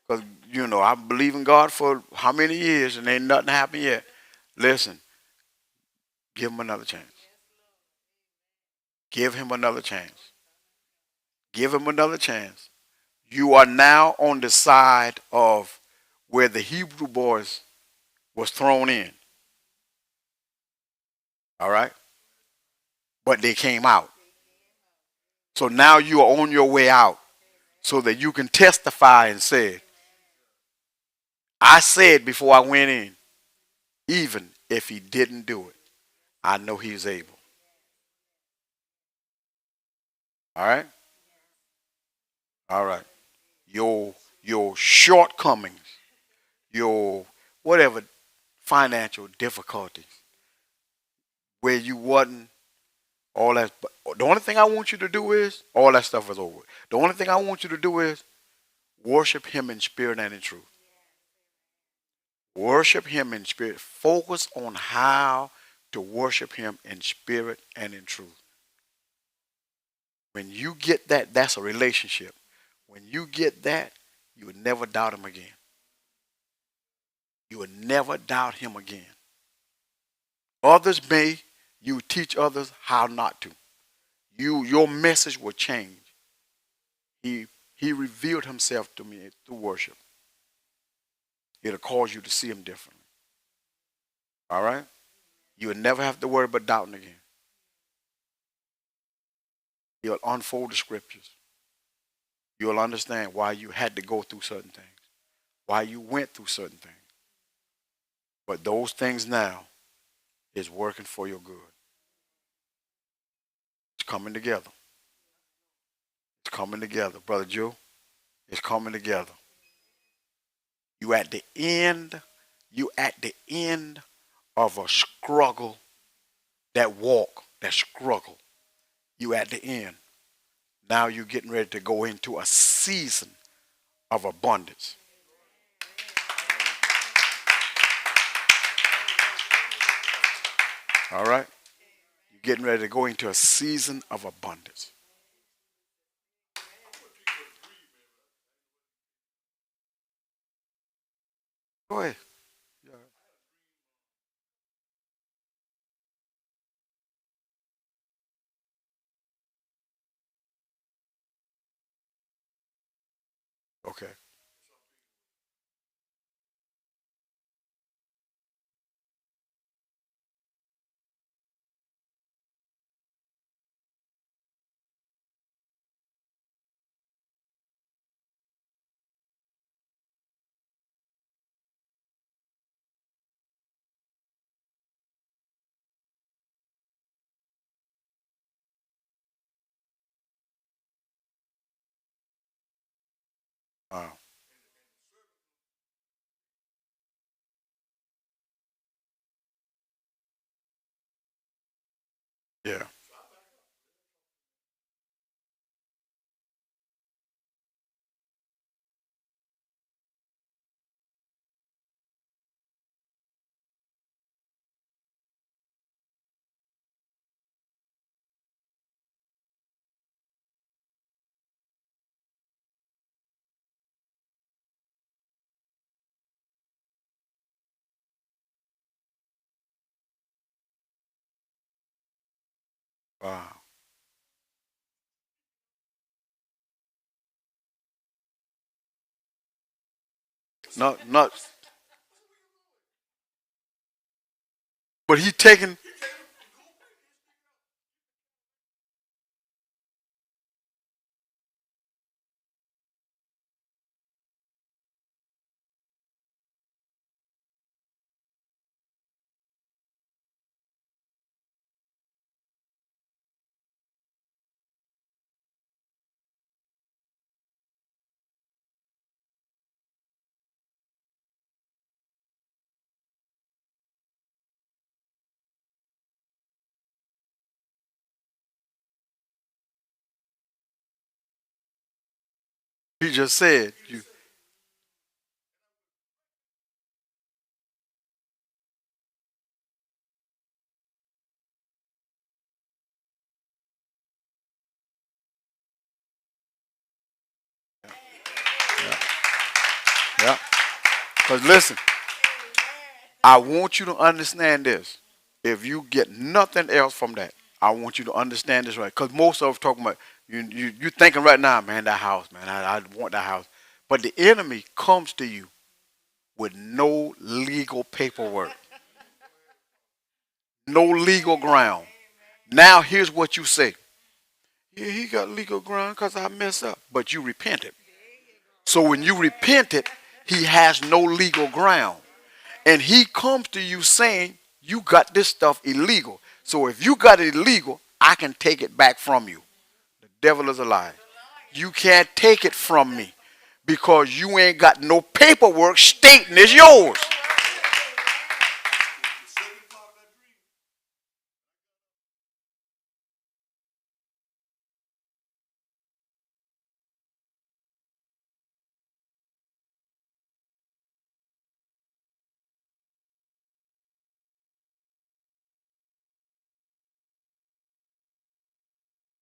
Because, I believe in God for how many years and ain't nothing happened yet. Listen, give him another chance. Give him another chance. Give him another chance. You are now on the side of where the Hebrew boys was thrown in. All right? But they came out. So now you are on your way out so that you can testify and say, I said before I went in, even if he didn't do it, I know he's able. All right? All right. Your shortcomings, your whatever financial difficulties, where you wasn't all that. But the only thing I want you to do is all that stuff is over. The only thing I want you to do is worship him in spirit and in truth. Worship him in spirit. Focus on how to worship him in spirit and in truth. When you get that, that's a relationship. When you get that, you will never doubt him again. You will never doubt him again. Others may, you teach others how not to. Your message will change. He revealed himself to me through worship. It'll cause you to see him differently. All right? You will never have to worry about doubting again. You'll unfold the scriptures. You'll understand why you had to go through certain things, why you went through certain things. But those things now is working for your good. It's coming together. It's coming together. Brother Joe, it's coming together. You at the end, you at the end of a struggle, that walk, that struggle. You at the end. Now you're getting ready to go into a season of abundance. All right? You're getting ready to go into a season of abundance. Go ahead. Yeah. Okay. Wow. Yeah. Wow. Not, but he taking, He just said you. Yeah. Yeah. Because listen, I want you to understand this. If you get nothing else from that, I want you to understand this right. Because most of us talking about you thinking right now, man, that house, man, I want that house. But the enemy comes to you with no legal paperwork, no legal ground. Now here's what you say. Yeah, he got legal ground because I messed up. But you repented. So when you repented, he has no legal ground. And he comes to you saying, you got this stuff illegal. So if you got it illegal, I can take it back from you. The devil is a lie. You can't take it from me because you ain't got no paperwork stating it's yours.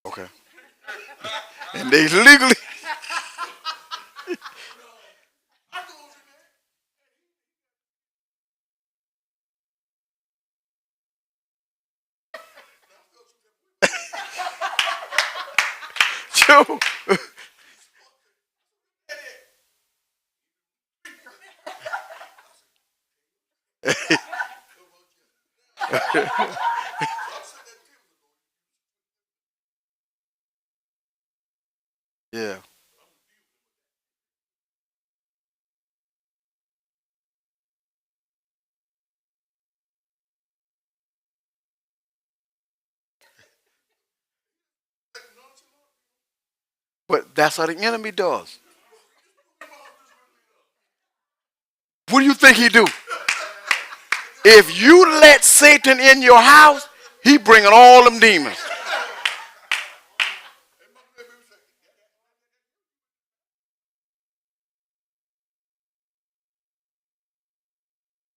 Okay. And they legally. Joe. Yeah. But that's how the enemy does. What do you think he do? If you let Satan in your house, he bringing all them demons.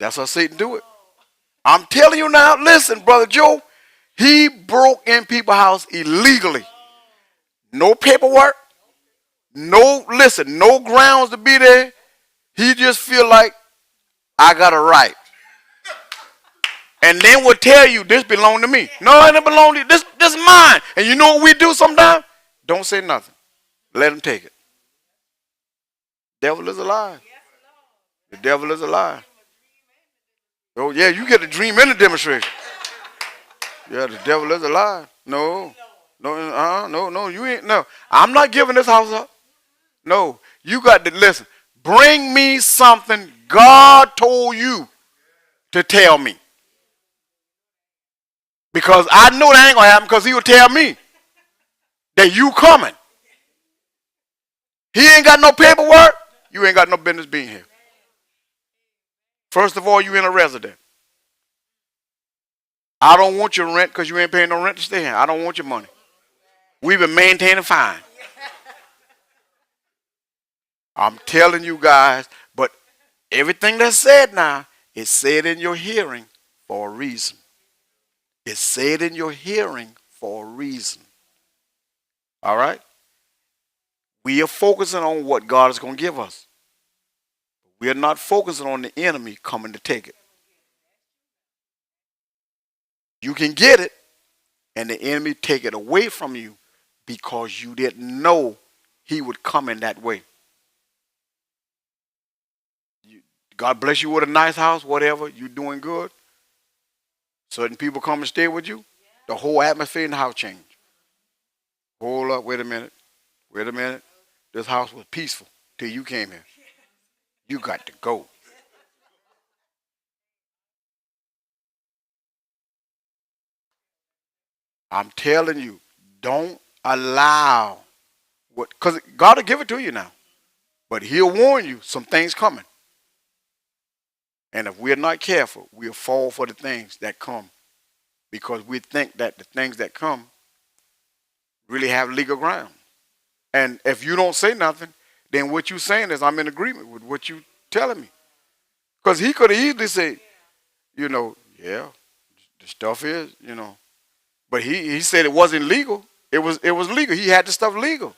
That's how Satan do it. I'm telling you now, listen, Brother Joe, he broke in people's house illegally. No paperwork, no grounds to be there. He just feel like I got a right. And then will tell you this belong to me. No, it don't belong to you. This is mine. And you know what we do sometimes? Don't say nothing. Let him take it. Devil is a lie. The devil is a lie. Oh yeah, you get a dream in the demonstration. Yeah, the devil is a lie. No, you ain't. No, I'm not giving this house up. No, you got to listen. Bring me something God told you to tell me. Because I know that ain't going to happen because he will tell me that you coming. He ain't got no paperwork. You ain't got no business being here. First of all, you in a resident. I don't want your rent because you ain't paying no rent to stay here. I don't want your money. We've been maintaining fine. I'm telling you guys, but everything that's said now is said in your hearing for a reason. It's said in your hearing for a reason. All right? We are focusing on what God is going to give us. We are not focusing on the enemy coming to take it. You can get it, and the enemy take it away from you because you didn't know he would come in that way. God bless you with a nice house, whatever, you're doing good. Certain people come and stay with you. The whole atmosphere in the house changed. Hold up, wait a minute. Wait a minute. This house was peaceful till you came here. You got to go. I'm telling you, don't allow what, because God will give it to you now. But he'll warn you some things coming. And if we're not careful, we'll fall for the things that come because we think that the things that come really have legal ground. And if you don't say nothing, then what you saying is I'm in agreement with what you telling me. Because he could have easily said, yeah, the stuff is, but he said it wasn't legal. It was legal. He had the stuff legal.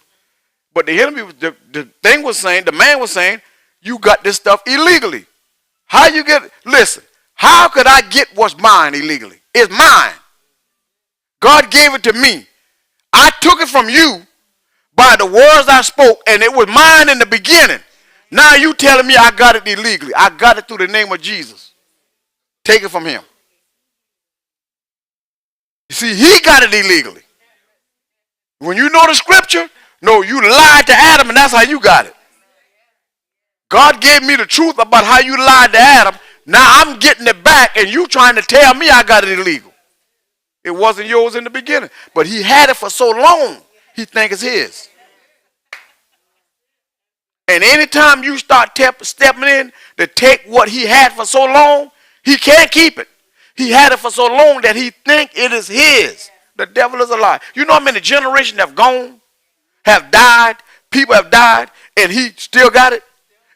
But the enemy, the thing was saying, the man was saying, you got this stuff illegally. How you get it? Listen, how could I get what's mine illegally? It's mine. God gave it to me. I took it from you by the words I spoke, and it was mine in the beginning. Now you telling me I got it illegally. I got it through the name of Jesus. Take it from him. You see, he got it illegally. When you know the scripture, no, you lied to Adam, and that's how you got it. God gave me the truth about how you lied to Adam. Now I'm getting it back, and you trying to tell me I got it illegal. It wasn't yours in the beginning, but he had it for so long, he think it's his. And anytime you start stepping in to take what he had for so long, he can't keep it. He had it for so long that he think it is his. The devil is a lie. You know how many generations have gone, have died, people have died, and he still got it?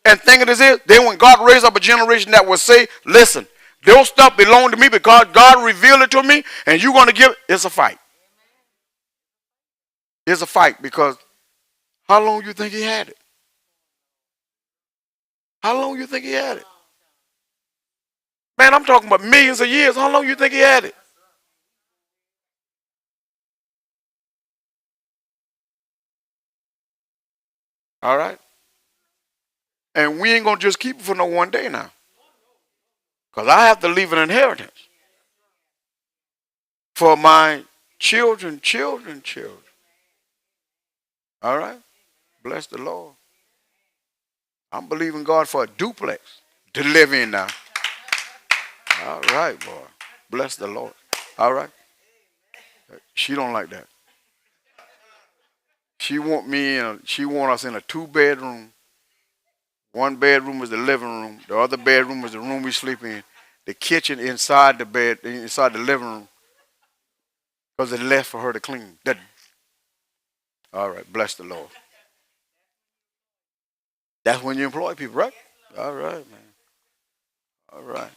And thinking it is. Then when God raised up a generation that will say, listen, those stuff belong to me because God revealed it to me, and you're going to give it. It's a fight. It's a fight because how long do you think he had it? How long do you think he had it? Man, I'm talking about millions of years. How long do you think he had it? All right? And we ain't going to just keep it for no one day now. Because I have to leave an inheritance for my children. All right? Bless the Lord. I'm believing God for a duplex to live in now. All right, boy. Bless the Lord. All right? She don't like that. She want us in a 2-bedroom. One bedroom is the living room. The other bedroom is the room we sleep in. The kitchen inside the bed, inside the living room, because it's left for her to clean. All right, bless the Lord. That's when you employ people, right? All right, man. All right.